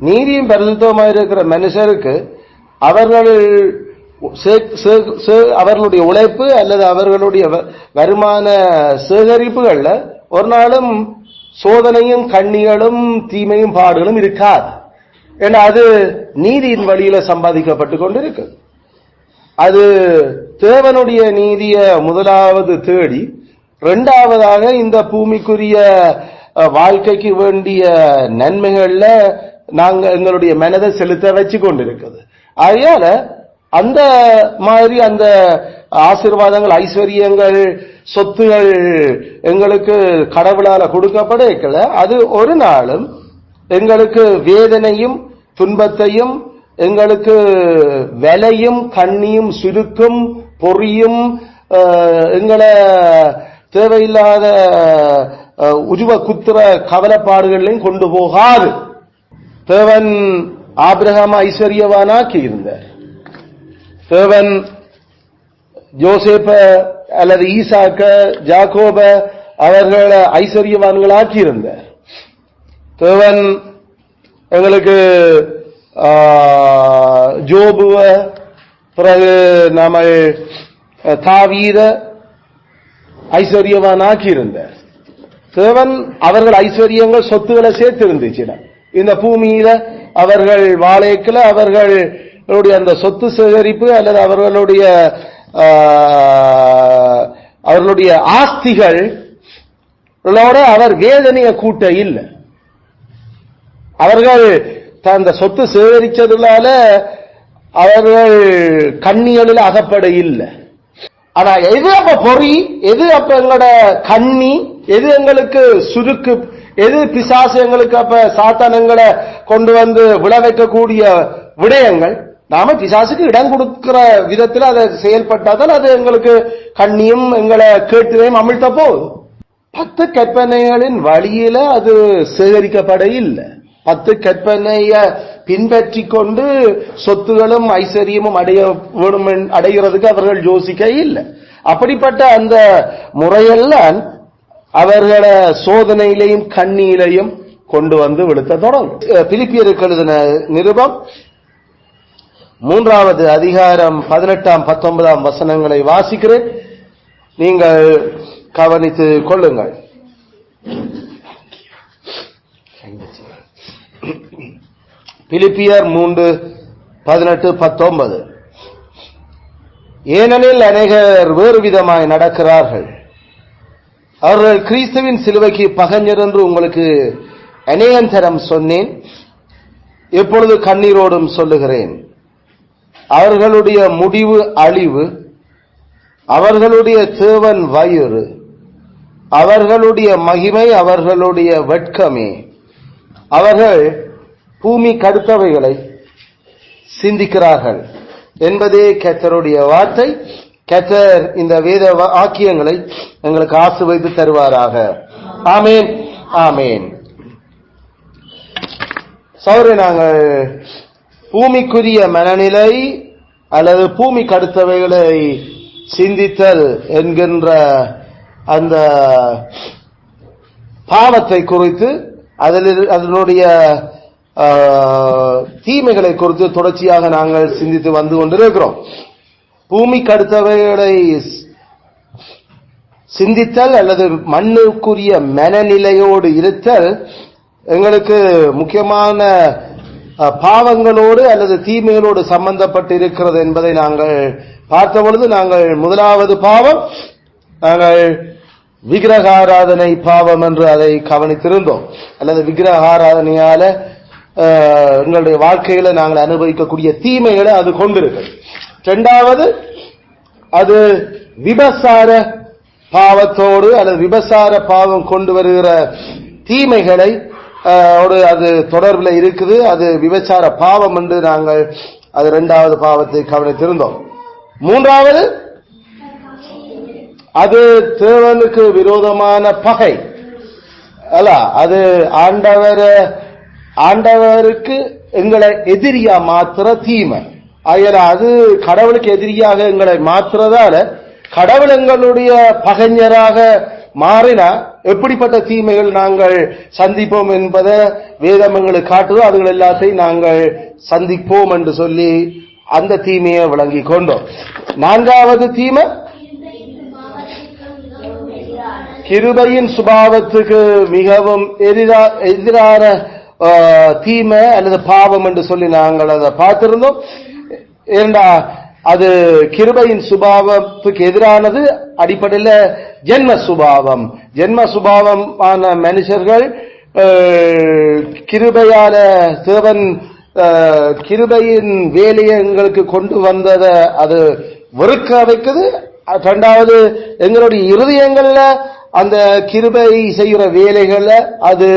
நீதியும் பரிசுத்தமாக இருக்கிற மனுஷருக்கு அவர்களுடைய உழைப்பு அல்லது அவர்களுடைய வருமான சேகரிப்புகள்ல ஒரு நாளும் சோதனையும் கண்ணிகளும் தீமையும் பாடுகளும் இருக்காது. ஏன்னா அது நீதியின் வழியில சம்பாதிக்கப்பட்டு கொண்டிருக்கு. அது தேவனுடைய நீதிய முதலாவது தேடி இரண்டாவதாக இந்த பூமிக்குரிய வாழ்க்கைக்கு வேண்டிய நன்மைகள்ல நாங்க எங்களுடைய மனதை செலுத்த வச்சு கொண்டிருக்குது. அதனால அந்த மாதிரி அந்த ஆசீர்வாதங்கள், ஐஸ்வர்யங்கள், சொத்துகள் எங்களுக்கு கடவுளால கொடுக்கப்படல. அது ஒரு நாளும் எங்களுக்கு வேதனையும் துன்பத்தையும், எங்களுக்கு விலையும் கண்ணியும் சுருக்கும் பொறியும் எங்களை தேவையில்லாத உருவ குத்திர கவலைப்பாடுகளையும் கொண்டு போகாது. தேவன் ஆபிரகாம் ஐஸ்வர்யவானாக்கி இருந்தார். தேவன் யோசேப்ப அல்லது ஈசாக்க, ஜாக்கோப அவர்களை ஐஸ்வர்யவான்களாக்கி இருந்தார். தேவன் எங்களுக்கு ஜோபுவ, பிறகு நாம தாவீத ஐஸ்வர்யவானாக்கி இருந்தார். தேவன் அவர்கள் ஐஸ்வர்யங்கள் சொத்துக்களை சேர்த்து இருந்துச்சு. இந்த பூமியில அவர்கள் வாழைக்குல அவர்களுடைய அந்த சொத்து சேகரிப்பு அல்லது அவர்களுடைய ஆஸ்திகளோட அவர் வேதனையை கூட்ட இல்லை. அவர்கள் அந்த சொத்து சேகரிச்சதுனால அவர்கள் கண்ணிகளில் அகப்பட இல்லை. ஆனா எது அப்ப பொறி, எது அப்ப எங்களோட கண்ணி, எது எங்களுக்கு சுருக்கு, எது பிசாசு எங்களுக்கு அப்ப சாத்தானங்களை கொண்டு வந்து விளைவிக்கக்கூடிய விடயங்கள், நாம பிசாசுக்கு இடம் கொடுக்கிற விதத்தில் அதை செயல்பட்டாதான் அது எங்களுக்கு கண்ணியும் எங்களை கேட்டுவையும் அமிழ்த்த போகுது. 10 கற்பனைகளின் வழியில அது சேகரிக்கப்பட இல்லை. 10 கற்பனைய பின்பற்றி கொண்டு சொத்துகளும் ஐஸ்வர்யமும் அடைகிறதுக்கு அவர்கள் யோசிக்க இல்லை. அப்படிப்பட்ட அந்த முறையெல்லாம் அவர்களை சோதனையிலையும் கண்ணியிலையும் கொண்டு வந்து விழுத்த தொடங்கும். பிலிப்பியருக்கு எழுதின நிருபம் 3வது அதிகாரம் 18-19 வசனங்களை வாசிக்கிறேன். நீங்கள் கவனித்துக் கொள்ளுங்கள். பிலிப்பியர் 3:18-19. ஏனெனில் அநேகர் வேறு விதமாய் நடக்கிறார்கள். அவர்கள் கிறிஸ்துவின் சிலுவைக்கு பகைஞர் என்று உங்களுக்கு அநேகந்தரம் சொன்னேன். எப்பொழுது கண்ணீரோடும் சொல்லுகிறேன். அவர்களுடைய முடிவு அழிவு, அவர்களுடைய தேவன் வயிறு, அவர்களுடைய மகிமை அவர்களுடைய வெட்கமே. அவர்கள் பூமி கடுத்தவைகளை சிந்திக்கிறார்கள் என்பதே கர்த்தருடைய வார்த்தை. கர்த்தர் இந்த வேத வாக்கியங்களை எங்களுக்கு ஆசீர்வதித்து தருவாராக. ஆமேன், ஆமேன். சௌரே, நாங்கள் பூமிக்குரிய மனநிலை அல்லது பூமி கடுத்தவைகளை சிந்தித்தல் என்கின்ற அந்த பாவத்தை குறித்து, அதனுடைய தீமைகளை குறித்து தொடர்ச்சியாக நாங்கள் சிந்தித்து வந்து கொண்டிருக்கிறோம். பூமி கடுத்தவைகளை சிந்தித்தல் அல்லது மண்ணுக்குரிய மனநிலையோடு இருத்தல் எங்களுக்கு முக்கியமான பாவங்களோடு அல்லது தீமைகளோடு சம்பந்தப்பட்டு இருக்கிறது என்பதை நாங்கள் பார்த்த பொழுது, நாங்கள் முதலாவது பாவம், நாங்கள் விக்கிரகாராதனை பாவம் என்று அதை கவனித்திருந்தோம். அல்லது விக்கிரகாராதனையால எங்களுடைய வாழ்க்கையில நாங்கள் அனுபவிக்கக்கூடிய தீமைகளை அது கொண்டிருக்கு. 2வது, அது விபசார பாவத்தோடு அல்லது விபசார பாவம் கொண்டு வருகிற தீமைகளை அது தொடர்பில் இருக்குது. அது விபச்சார பாவம் என்று நாங்கள் அது 2வது பாவத்தை கவனித்திருந்தோம். 3வது, அது தேவனுக்கு விரோதமான பகை அல்ல, அது ஆண்டவருக்கு எங்களை எதிரியா மாத்திர தீமை. அது கடவுளுக்கு எதிரியாக எங்களை மாற்றுறதால கடவுள் எங்களுடைய பகைஞராக மாறினா எப்படிப்பட்ட தீமைகள் நாங்கள் சந்திப்போம் என்பதை வேதம் எங்களுக்கு காட்டுதோ அதுகள் எல்லாத்தையும் நாங்கள் சந்திப்போம் என்று சொல்லி அந்த தீமையை விளங்கி கொண்டோம். 4வது தீமை கிருபையின் சுபாவத்துக்கு மிகவும் எதிரான தீமை அல்லது பாவம் என்று சொல்லி நாங்கள் அதை பார்த்திருந்தோம். ஏண்டா அது கிருபையின் சுபாவத்துக்கு எதிரானது. அடிப்படையில் ஜென்ம சுபாவமான மனுஷர்கள் கிருபையால தேவன் கிருபையின் வேலையை எங்களுக்கு கொண்டு வந்ததை அது வெறுக்க வைக்குது. 2வது எங்களுடைய இருதயங்கள்ல அந்த கிருபை செய்கிற வேலைகள்ல அது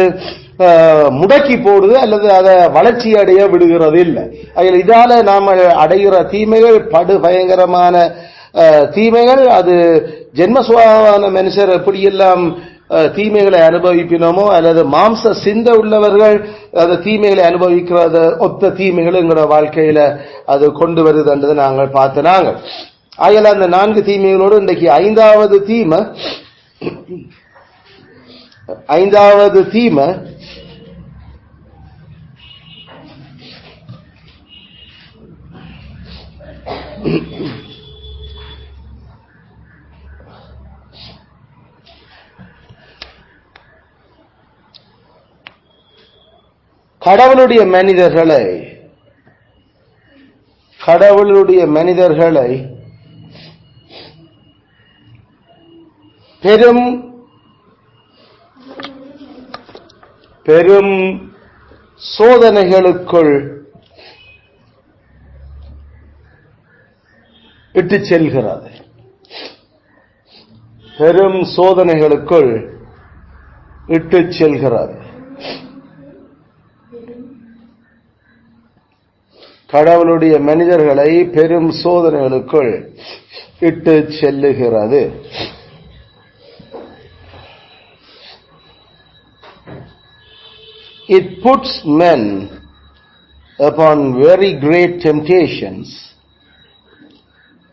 முடக்கி போடுது அல்லது அதை வளர்ச்சி அடைய விடுகிறது இல்லை. இதால நாம் அடைகிற தீமைகள் படு பயங்கரமான தீமைகள். அது ஜென்ம சுபாவமான மனுஷர் எப்படியெல்லாம் தீமைகளை அனுபவிப்பினோமோ அல்லது மாம்ச சிந்த உள்ளவர்கள் அந்த தீமைகளை அனுபவிக்கிறத ஒத்த தீமைகள் எங்களோட வாழ்க்கையில அது கொண்டு வருதுன்றது நாங்கள் பார்த்தாங்க. ஆகையால அந்த 4 தீமைகளோடு இன்றைக்கு 5வது தீமை கடவுளுடைய மனிதர்களை பெரும் சோதனைகளுக்குள் இட்டு செல்கிறது. பெரும் சோதனைகளுக்குள் இட்டு செல்கிறது. கடவுளுடைய மனிதர்களை பெரும் சோதனைகளுக்குள் இட்டு செல்லுகிறது. It puts men upon very great temptations.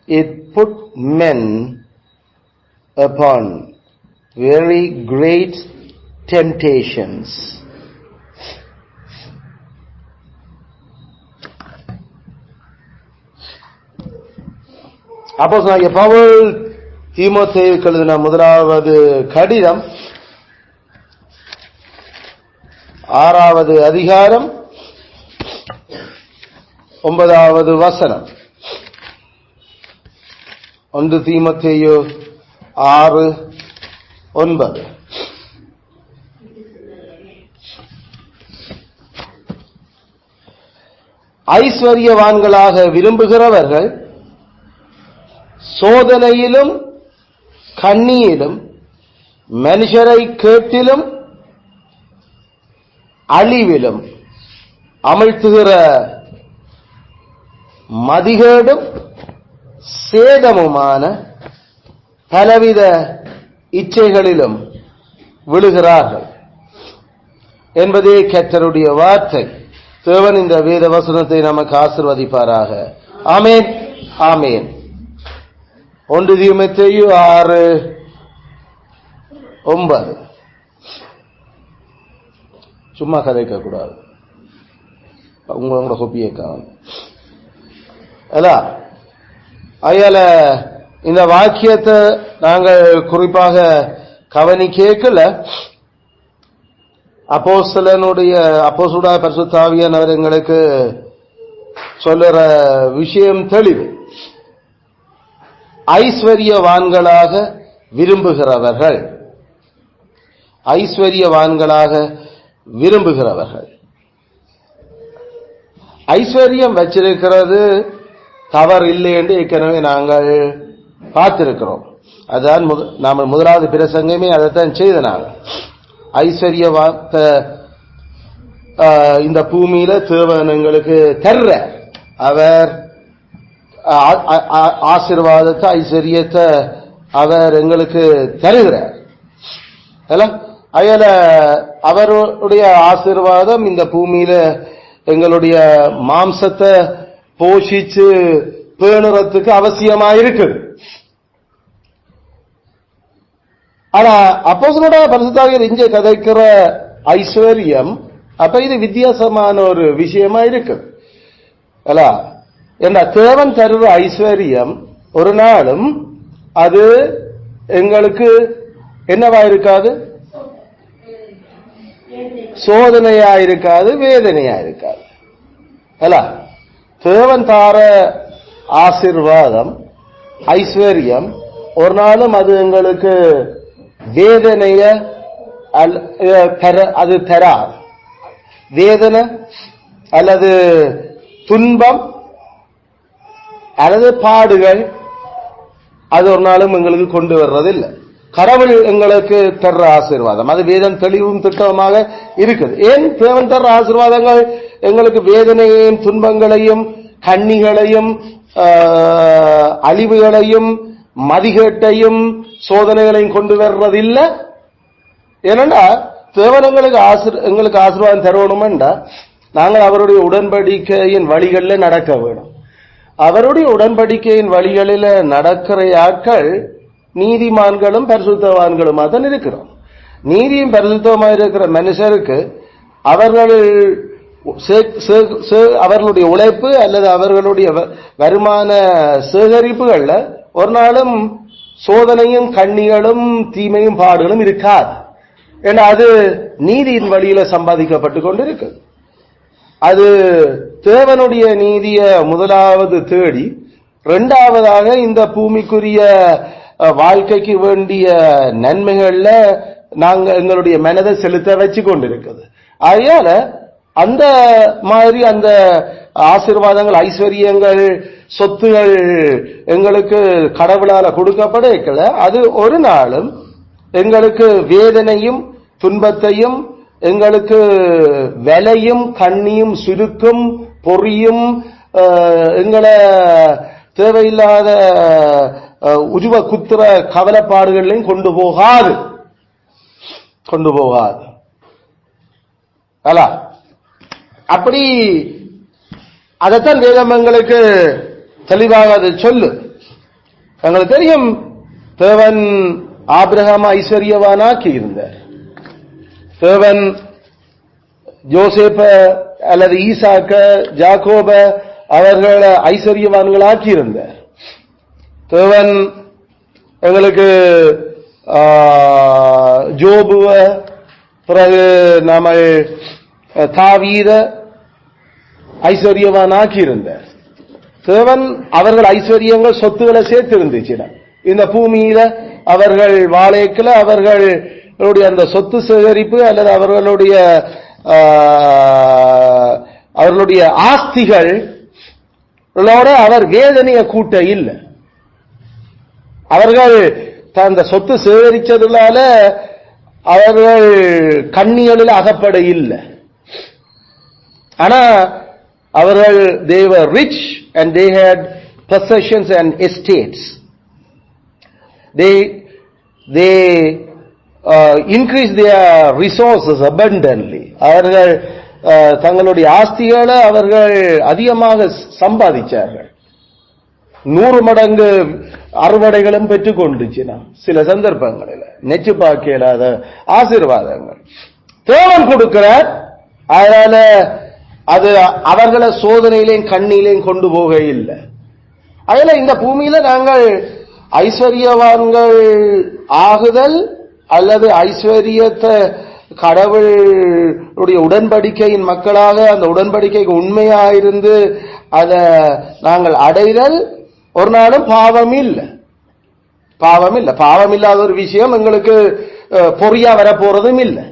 It put men upon very great temptations. அப்போஸ்தலனாகிய பவுல் தீமோத்தேயுவுக்கு எழுதின 1வது கடிதம் 6வது அதிகாரம் 9வது வசனம். 1 தீமோத்தேயு 6:9. ஐஸ்வர்யவான்களாக விரும்புகிறவர்கள் சோதனையிலும் கண்ணியிலும் மனுஷரை கேட்டிலும் அழிவிலும் அமிழ்த்துகிற மதிகேடும் சேதமுமான பலவித இச்சைகளிலும் விழுகிறார்கள் என்பதே கர்த்தருடைய வார்த்தை. தேவன் இந்த வேத வசனத்தை நமக்கு ஆசீர்வதிப்பாராக. ஆமென், ஆமென். 1 தீமோத்தேயு 6:9. சும்மா கதைக்க கூடாது, உங்களோட கொப்பியை அயால இந்த வாக்கியத்தை நாங்கள் குறிப்பாக கவனிக்கல. அப்போஸ்தலனுடைய பரிசுத்த ஆவியானவர் எங்களுக்கு சொல்லுற விஷயம் தெளிவு. ஐஸ்வர்யவான்களாக விரும்புகிறவர்கள், ஐஸ்வர்யவான்களாக விரும்புகிறவர்கள். ஐஸ்வர்யம் வச்சிருக்கிறது தவறு இல்லை என்று ஏற்கனவே நாங்கள் பார்த்திருக்கிறோம். அதுதான் நாம 1வது பிரசங்கமே அதைத்தான் செய்தனாங்க. ஐஸ்வர்யவாத இந்த பூமியில தேவன் எங்களுக்கு தர்ற அவர் ஆசீர்வாதத்தை ஐஸ்வர்யத்தை அவர் எங்களுக்கு தருகிறார். அயல அவருடைய ஆசீர்வாதம் இந்த பூமியில எங்களுடைய மாம்சத்தை போஷிச்சு பேணுறதுக்கு அவசியமா இருக்குது. ஆனா அப்போஸ்தலனாகிய பரிசுத்தாவியார் இங்கே கதைக்கிற ஐஸ்வர்யம் அப்ப இது வித்தியாசமான ஒரு விஷயமா இருக்கு அல்ல. என்ன தேவன் தருவ ஐஸ்வர்யம் ஒரு நாளும் அது எங்களுக்கு என்னவா இருக்காது, சோதனையா இருக்காது, வேதனையா இருக்காது அல்ல. தேவன் தார ஆசீர்வாதம் ஐஸ்வர்யம் ஒரு நாளும் அது எங்களுக்கு வேதனைய அது தராது. வேதனை அல்லது துன்பம் அல்லது பாடுகள் அது ஒரு நாளும் எங்களுக்கு கொண்டு வர்றதில்லை. கடவுள் எங்களுக்கு தர்ற ஆசீர்வாதம் அது வேதம் தெளிவும் திட்டமாக இருக்குது. ஏன் தேவன் தர்ற ஆசீர்வாதங்கள் எங்களுக்கு வேதனையையும் துன்பங்களையும் கண்ணிகளையும் அழிவுகளையும் மதிகேட்டையும் சோதனைகளையும் கொண்டு வர்றதில்லை? ஏனென்றா தேவன் எங்களுக்கு ஆசீர்வாதம் தரணுமென்றா நாங்கள் அவருடைய உடன்படிக்கையின் வழிகளில் நடக்க வேணும். அவருடைய உடன்படிக்கையின் வழிகளில் நடக்கிற ஆட்கள் நீதிமான்களும் பரிசுத்தவான்களுமா தான் இருக்கிறோம். நீதியும் பரிசுத்தமாக இருக்கிற மனுஷருக்கு அவர்களுடைய உழைப்பு அல்லது அவர்களுடைய வருமான சேகரிப்புகள்ல ஒரு நாளும் சோதனையும் கண்ணிகளும் தீமையும் பாடுகளும் இருக்காது. ஏன்னா அது நீதியின் வழியில சம்பாதிக்கப்பட்டு கொண்டு இருக்கு. அது தேவனுடைய நீதிய முதலாவது தேடி இரண்டாவதாக இந்த பூமிக்குரிய வாழ்க்கைக்கு வேண்டிய நன்மைகள்ல நாங்க எங்களுடைய மனதை செலுத்த வச்சு கொண்டிருக்குது. அதனால அந்த மாதிரி அந்த ஆசீர்வாதங்கள் ஐஸ்வர்யங்கள் சொத்துகள் எங்களுக்கு கடவுளால கொடுக்கப்படல அது ஒரு நாளும் எங்களுக்கு வேதனையும் துன்பத்தையும் எங்களுக்கு விலையும் கண்ணியும் சுருக்கும் பொறியும் எங்களை தேவையில்லாத உருவ குத்துற கவலைப்பாடுகளையும் கொண்டு போகாது அல்ல. அப்படி அதைத்தான் வேதம் எங்களுக்கு தெளிவாக அது சொல்லு. எங்களுக்கு தெரியும் தேவன் ஆபிரகாம் ஐஸ்வர்யவானாக்கி இருந்தார். தேவன் யோசேப்ப அல்லது ஈசாக்க ஜாக்கோப அவர்களை ஐஸ்வர்யவான்களாக்கி இருந்தார். தேவன் எங்களுக்கு ஜோபுவ பிறகு நாம தாவீத ஐஸ்வர்யவானாக்கி இருந்தார். தேவன் அவர்கள் ஐஸ்வர்யங்கள் சொத்துக்களை சேர்த்து இருந்துச்சு. இந்த பூமியில அவர்கள் வாழைக்குல அவர்களுடைய அந்த சொத்து சேகரிப்பு அல்லது அவர்களுடைய ஆஸ்திகளோட அவர் வேதனையை கூட்ட இல்லை. அவர்கள் அந்த சொத்து சேகரிச்சதுனால அவர்கள் கண்ணிகளில் அகப்பட இல்லை. ஆனா அவர்கள் they were rich and they had possessions and estates. They increased their resources abundantly. அவர்கள் தங்களுடைய ஆஸ்திகளை அவர்கள் அதிகமாக சம்பாதிச்சார்கள். 100 மடங்கு அறுவடைகளும் பெற்றுக் கொண்டுச்சுனா சில சந்தர்ப்பங்களில் நெச்சு பார்க்க இயலாத ஆசீர்வாதங்கள் தேவன் கொடுக்கிறார். அதனால அது அவர்களை சோதனையிலையும் கண்ணிலையும் கொண்டு போக இல்லை. அதனால இந்த பூமியில நாங்கள் ஐஸ்வர்யவான்கள் ஆகுதல் அல்லது ஐஸ்வர்யத்தை கடவுளுடைய உடன்படிக்கையின் மக்களாக அந்த உடன்படிக்கைக்கு உண்மையாயிருந்து அதை நாங்கள் அடைதல் ஒரு நாளும் பாவம் இல்லை. பாவம் இல்லாத ஒரு விஷயம் எங்களுக்கு பொறியா வரப்போறதும் இல்லை.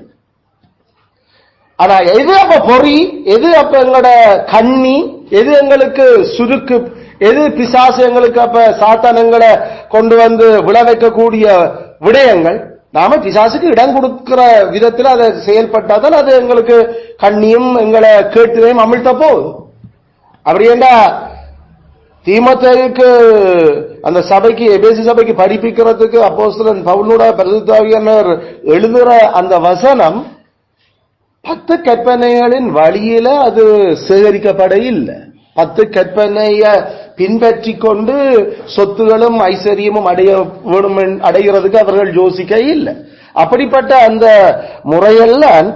ஆனா எது அப்ப பொறி, எது அப்ப எங்களோட கண்ணி, எது எங்களுக்கு சுருக்கு, எது பிசாசு எங்களுக்கு அப்ப சாத்தானங்களை கொண்டு வந்து விளைவிக்கக்கூடிய விடயங்கள், நாம பிசாசுக்கு இடம் கொடுக்கிற விதத்தில் அதை செயல்பட்டாதான் அது எங்களுக்கு கண்ணியும் எங்களை கேட்டுவையும் அமிழ்த்த போகுது. அப்படி ஏண்டா தீமோத்தேயுக்கு அந்த சபைக்கு எபேசு சபைக்கு படிப்பிக்கிறதுக்கு அப்போஸ்தலன் பவுலோட பரிசுத்தாவியானவர் எழுதுற அந்த வசனம் 10 கற்பனைகளின் வழியில அது சேகரிக்கப்பட இல்லை. 10 கற்பனைய பின்பற்றி கொண்டு சொத்துகளும் ஐஸ்வர்யமும் அடைகிறதுக்கு அவர்கள் யோசிக்க இல்லை. அப்படிப்பட்ட அந்த முறையெல்லாம்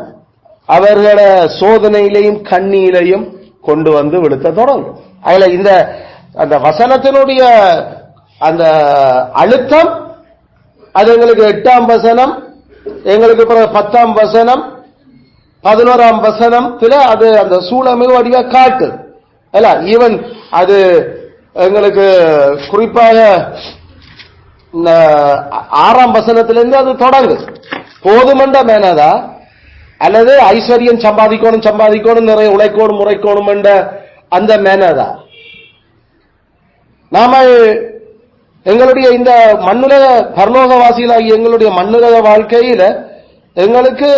அவர்கள சோதனையிலையும் கண்ணியிலையும் கொண்டு வந்து விழுத்த தொடங்கும். அதுல இந்த அந்த வசனத்தினுடைய அந்த அழுத்தம் அது எங்களுக்கு 8ஆம் வசனம், எங்களுக்கு 10ஆம் வசனம், 11ஆம் வசனத்துல அது அந்த சூழமிகு வடிவ காட்டு அல்ல. ஈவன் அது எங்களுக்கு குறிப்பாக 6ஆம் வசனத்திலிருந்து அது தொடங்கு. போதுமண்ட மேனதா அல்லது ஐஸ்வர்யம் சம்பாதிக்கணும் நிறைய உழைக்கணும் என்ற அந்த மேனதா நாம எங்களுடைய இந்த மண்ணுலக பரலோகவாசிகளாகிய எங்களுடைய மண்ணுலக வாழ்க்கையில எங்களுக்கு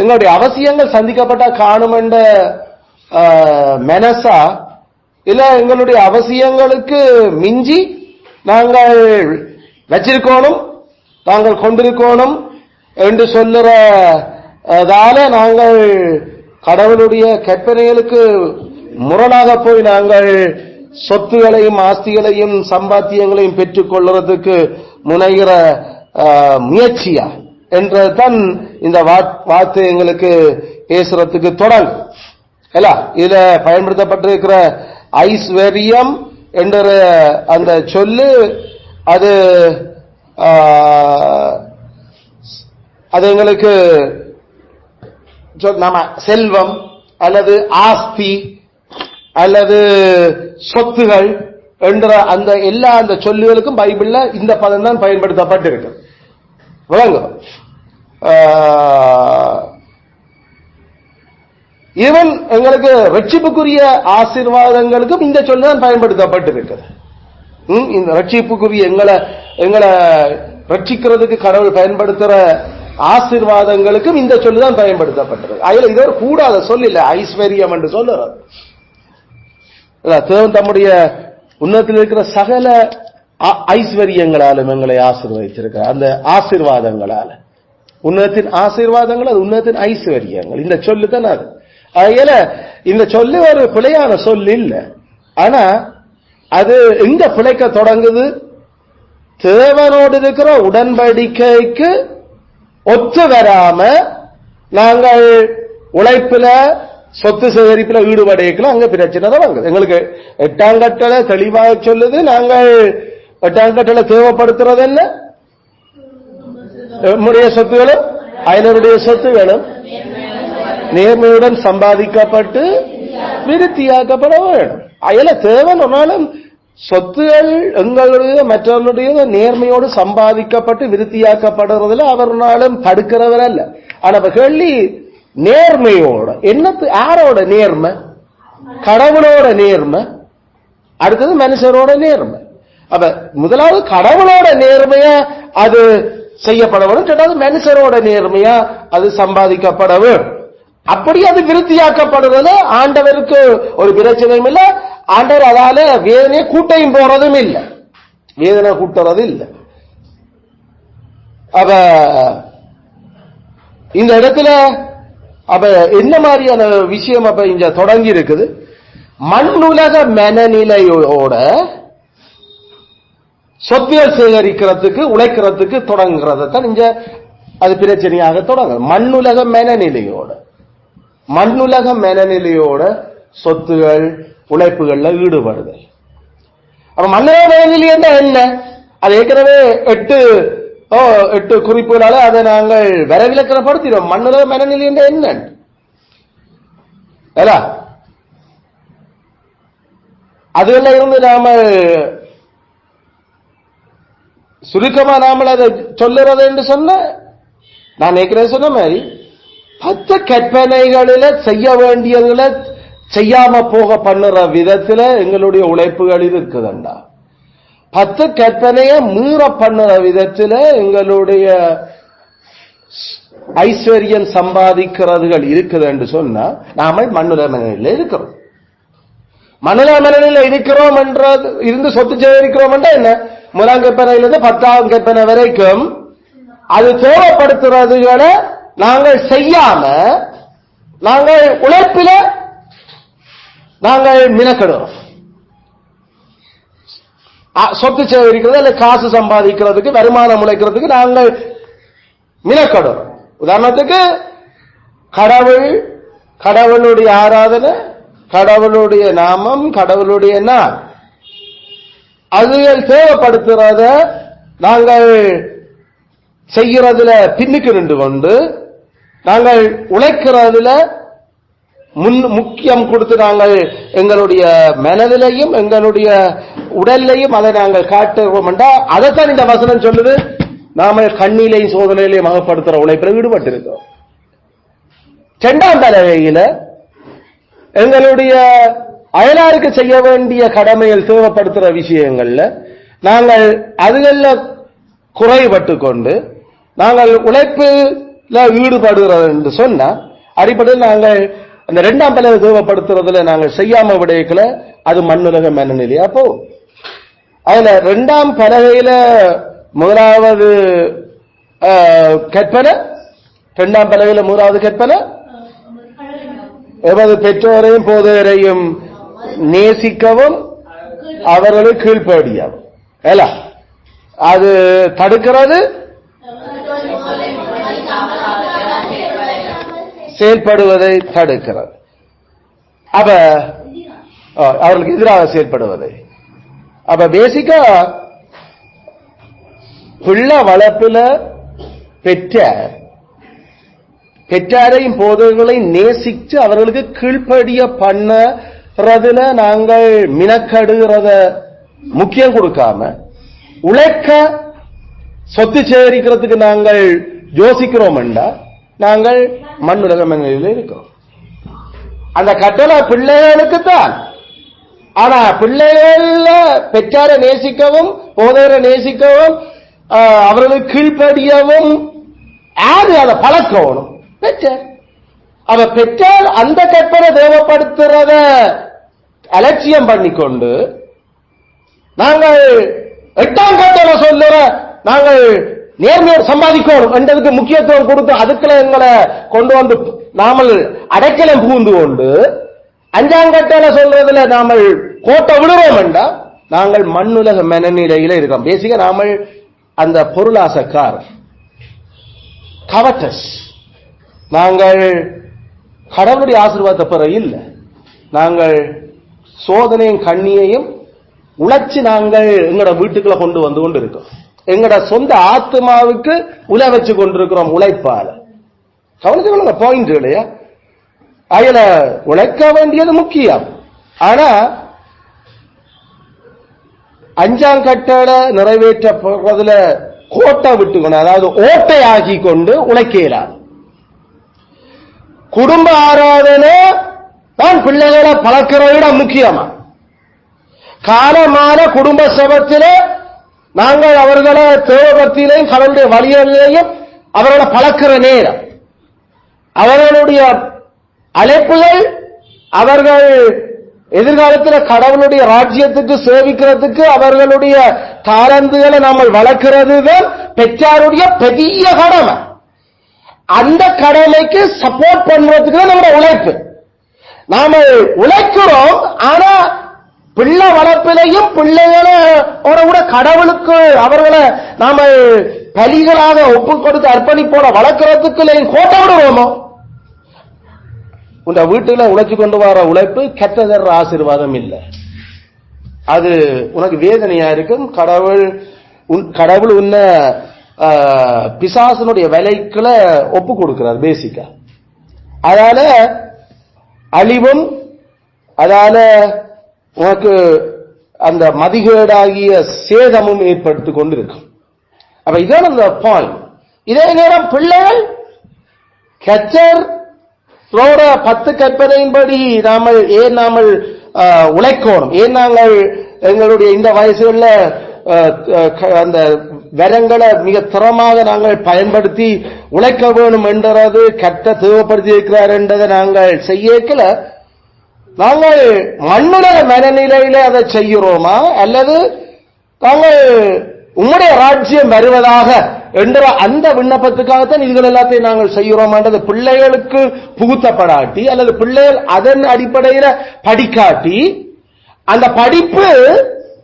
எங்களுடைய அவசியங்கள் சந்திக்கப்பட்ட காணும் என்ற மெனசா இல்ல எங்களுடைய அவசியங்களுக்கு மிஞ்சி நாங்கள் வச்சிருக்கணும், நாங்கள் கொண்டிருக்கணும் என்று சொல்லுறதால நாங்கள் கடவுளுடைய கற்பனைகளுக்கு முரணாக போய் நாங்கள் சொத்துகளையும் ஆஸ்திகளையும் சம்பாத்தியங்களையும் பெற்றுக் கொள்றதுக்கு முனைகிற முயற்சியா என்றதான் இந்த வார்த்தை எங்களுக்கு பேசுறதுக்கு தொடங்கும். இதுல பயன்படுத்தப்பட்டிருக்கிற ஐஸ்வர்யம் என்ற அந்த சொல்லு அது எங்களுக்கு நாம செல்வம் அல்லது ஆஸ்தி அல்லது சொத்துகள் என்ற அந்த எல்லா அந்த சொல்லுகளுக்கும் பைபிள்ல இந்த பதம் தான் பயன்படுத்தப்பட்டிருக்கு. விளங்கும். ஈவன் எங்களுக்கு ரட்சிப்புக்குரிய ஆசீர்வாதங்களுக்கும் இந்த சொல்லு தான் பயன்படுத்தப்பட்டிருக்கிறது. இந்த ரட்சிப்புக்குரிய எங்களை ரட்சிக்கிறதுக்கு கடவுள் பயன்படுத்துற ஆசீர்வாதங்களுக்கும் இந்த சொல்லுதான் பயன்படுத்தப்பட்டிருக்கு. அதுல இது ஒரு கூடாத சொல் இல்ல, ஐஸ்வர்யம் என்று சொல்லுறது. தேவன் தம்முடைய உன்னத்தில் இருக்கிற சகல ஐஸ்வர்யங்களாலும் எங்களை ஆசீர்வதிச்சிருக்க அந்த ஆசீர்வாதங்களால உன்னதத்தின் ஆசீர்வாதங்கள் அது உன்னதத்தின் ஐஸ்வர்யங்கள் இந்த சொல்லு தான் அது. அதுல இந்த சொல்லு ஒரு பிழையான சொல் இல்ல. ஆனா அது எங்க பிழைக்க தொடங்குது? தேவனோடு இருக்கிற உடன்படிக்கைக்கு ஒத்து வராம நாங்கள் உழைப்புல சொத்து சேகரிப்புல ஈடுபடைக்கலாம், அங்க பிரச்சனை தான் வாங்குது. எங்களுக்கு 8ஆம் கட்டளை தெளிவாக சொல்லுது. நாங்கள் 8ஆம் கட்டளை தேவைப்படுத்துறது என்ன? நம்முடைய சொத்துகளும் அயலருடைய சொத்துகளும் நேர்மையுடன் சம்பாதிக்கப்பட்டு விருத்தியாக்கப்பட வேண்டும். அயல தேவன் ஒன்னாலும் சொத்துகள் எங்களுடைய மற்றவர்களுடைய நேர்மையோடு சம்பாதிக்கப்பட்டு விருத்தியாக்கப்படுறதுல அவர்னாலும் தடுக்கிறவர் அல்ல. ஆனா கேள்வி நேர்மையோட என்னத்து யாரோட நேர்மை? கடவுளோட நேர்மை, அடுத்தது மனுஷரோட நேர்மை. அப்ப முதலாவது கடவுளோட நேர்மையா அது செய்யப்பட வேண்டும், ரெண்டாவது மனுஷரோட நேர்மையா அது சம்பாதிக்கப்பட வேண்டும். அப்படி அது விருத்தியாக்கப்படுறது ஆண்டவருக்கு ஒரு பிரச்சனையும் இல்லை. ஆண்டவர் அதால வேதனை கூட்டையும் போறதும் இல்லை, வேதனை கூட்டுறது இல்லை. அப்ப இந்த இடத்துல அப்ப என்ன மாதிரியான விஷயம் அப்ப இங்க தொடங்கி இருக்குது? மண்ணுலக மனநிலையோட சொத்துகள் சேகரிக்கிறதுக்கு உழைக்கிறதுக்கு தொடங்குறதான் இங்க அது பிரச்சனையாக தொடங்க. மண்ணுலக மனநிலையோட சொத்துகள் உழைப்புகள்ல ஈடுபடுதல். அப்ப மண்ணுலக மனநிலை என்ன? அது ஏற்கனவே 8 குறிப்புகளால அதை நாங்கள் விரைவிலக்கணப்படுத்தினோம். மண்ணுலக மனநிலை என்ன? அதுல இருந்து நாம சுருக்கமா நாம அதை சொல்லுறது என்று சொன்ன, நான் ஏற்கனவே சொன்ன மாதிரி 10 கற்பனைகளில செய்ய வேண்டியதுல செய்யாம போக பண்ணுற விதத்துல எங்களுடைய உழைப்புகள் இருக்குதுண்டா. 10 கற்பனைய மீற பண்ணுற விதத்துல எங்களுடைய ஐஸ்வர்யம் சம்பாதிக்கிறதுகள் இருக்குது என்று சொன்னா நாம மண்ணுலக மனநிலையில இருக்கிறோம். மண்ணுலக மனநிலையில இருக்கிறோம் என்றது இருந்து சொத்து சேகரிக்கிறோம் என்றா என்ன? 1ஆம் கற்பனையிலிருந்து 10ஆம் கற்பனை வரைக்கும் அது தேவைப்படுத்துறதுகளை நாங்கள் செய்யாம நாங்கள் உழைப்பில நாங்கள் மினக்கெடுறோம். சொத்து சேகரிக்கிறது அல்ல காசு சம்பாதிக்கிறதுக்கு வருமானம் உழைக்கிறதுக்கு நாங்கள் மினக்கெடுறோம். உதாரணத்துக்கு கடவுளுடைய ஆராதனை, கடவுளுடைய நாமம், கடவுளுடைய அதுகள் தேவைப்படுத்துறத நாங்கள் செய்யறதுல பின்னுக்கு நின்று கொண்டு நாங்கள் உழைக்கிறதுல முக்கியம் கொடுத்து நாங்கள் எங்களுடைய மனதிலையும் எங்களுடைய உடல்லையும் அதை நாங்கள் காட்டுவோம் என்றா அதைத்தான் இந்த வசனம் சொல்லுது. நாம கண்ணிலையும் சோதனையிலையும் அகப்படுத்துற உழைப்பில் ஈடுபட்டிருக்கிறோம். இரண்டாம் தலைவையில எங்களுடைய அயலாருக்கு செய்ய வேண்டிய கடமைகள் தேவைப்படுத்துற விஷயங்கள்ல நாங்கள் அதுகள்ல குறைபட்டு கொண்டு நாங்கள் உழைப்புல ஈடுபடுகிறது என்று சொன்னா அடிப்படையில் நாங்கள் அந்த இரண்டாம் பலவை தேவைப்படுத்துறதுல நாங்கள் செய்யாம விடைக்கல அது மண்ணுலக மனநிலையா போகும். அதுல இரண்டாம் பலகையில முதலாவது கற்பனை, இரண்டாம் பலகையில முதலாவது கற்பனை எமது பெற்றோரையும் போதையரையும் நேசிக்கவும் அவர்களுக்கு கீழ்ப்படியவும். அது தடுக்கிறது, செயல்படுவதை தடுக்கிறது. அப்ப அவர்களுக்கு எதிராக செயல்படுவதை. அப்ப பேசிக்கா பிள்ளை வளர்ப்புல பெற்றாரையும் போதகங்களையும் நேசிச்சு அவர்களுக்கு கீழ்ப்படிய பண்ணறதுல நாங்கள் மினக்கடுகிறத முக்கியம் கொடுக்காம உழைக்க சொத்து சேகரிக்கிறதுக்கு நாங்கள் யோசிக்கிறோம் என்றா நாங்கள் மண்ணுலக மனநிலையில் இருக்கிறோம். அந்த கட்டளை பிள்ளைகளுக்குத்தான். ஆனா பிள்ளைகள் பெற்றாரை நேசிக்கவும் போதகரை நேசிக்கவும் அவர்களுக்கு கீழ்ப்படியவும் யாரு அதை பழக்கணும்? பெற்றார். அவ பெற்றால் அந்த கற்பனை தேவைப்படுத்துறத அலட்சியம் பண்ணிக்கொண்டு நாங்கள் 8ஆம் கட்டளை சொல்லுற நாங்கள் நேர்மையோடு சம்பாதிக்கணும் என்றதுக்கு முக்கியத்துவம் கொடுத்து அதுக்குள்ள எங்களை கொண்டு வந்து நாமல் அடைக்கலம் புகுந்து கொண்டு 5ஆம் கட்டளை சொல்றதுல நாமல் கோட்டை விடுறோம் என்றா நாங்கள் மண்ணுலக மனநிலையில இருக்கோம். பேசிக்க நாமல் அந்த பொருளாசக்கார் கவட்டஸ். நாங்கள் கடவுளுடைய ஆசீர்வாதத்தை பெற இல்லை. நாங்கள் சோதனையும் கண்ணியையும் உழைச்சு நாங்கள் எங்களோட வீட்டுக்குள்ள கொண்டு வந்து கொண்டு இருக்கோம். எங்களோட சொந்த ஆத்மாவுக்கு உல வச்சு கொண்டிருக்கிறோம் உழைப்பால. கவனிச்சுக்கொள்ளுங்க பாயிண்ட் இல்லையா? அதுல உழைக்க வேண்டியது முக்கியம். ஆனா 5ஆம் கட்டளை நிறைவேற்றப்படுறதுல கோட்டை விட்டுக்கணும், அதாவது ஓட்டை ஆகி கொண்டு உழைக்கிறார். குடும்ப ஆராதனை தான் பிள்ளைகளை பழக்கிற விட முக்கியமா. காலமான குடும்ப சபத்திலே நாங்கள் அவர்களை தேவபக்தியிலையும் கடவுளுடைய வழியிலையும் அவர்களை பழக்கிற நேரம் அவர்களுடைய அழைப்புகள் அவர்கள் எதிர்காலத்தில் கடவுளுடைய ராஜ்யத்துக்கு சேவிக்கிறதுக்கு அவர்களுடைய தாளந்துகளை நாம் வளர்க்கிறது தான் பெற்றாருடைய பெரிய கடமை. அந்த கடமைக்கு சப்போர்ட் பண்றதுக்கு தான் நம்முடைய உழைப்பு. நாம உழைக்கிறோம். ஆனா பிள்ளை வளர்ப்பிலையும் பிள்ளைகளோட கூட கடவுளுக்கு அவர்களை நாம பலிகளாக ஒப்பு கொடுத்து அர்ப்பணிப்போட வளர்க்கறதுக்கு கோட்டை விடுவோமோ? உங்க வீட்டுல உழைச்சு கொண்டு வர உழைப்பு கெட்டதர் ஆசீர்வாதம் இல்லை. அது உனக்கு வேதனையா இருக்கும். கடவுள் உன்ன பிசாசனுடைய விலைக்குள்ள ஒப்பு கொடுக்கிறார் பேசிக்கா. அதால அழிவும் அதால உனக்கு அந்த மதிகேடாகிய சேதமும் ஏற்படுத்திக் கொண்டிருக்கும். அப்ப இதான் அந்த பாயிண்ட். இதே நேரம் பிள்ளைகள் கச்சர் 10 கற்பனையின்படி நாமல் உழைக்கணும். ஏன் நாங்கள் எங்களுடைய இந்த வயசுல அந்த வரங்களை மிக திறமாக நாங்கள் பயன்படுத்தி உழைக்க வேணும் என்றது கட்ட தேவைப்படுத்தி இருக்கிறார் என்றதை நாங்கள் செய்யக்கல. நாங்கள் மண்ணுலக மனநிலையில அதை செய்கிறோமா அல்லது நாங்கள் உம்முடைய ராஜ்யம் வருவதாக என்ற அந்த விண்ணப்பத்துக்காகத்தான் இதுகள் எல்லாத்தையும் நாங்கள் செய்கிறோமான்றது பிள்ளைகளுக்கு புகுத்தப்படாட்டி அல்லது பிள்ளைகள் அதன் அடிப்படையில படிக்காட்டி அந்த படிப்பு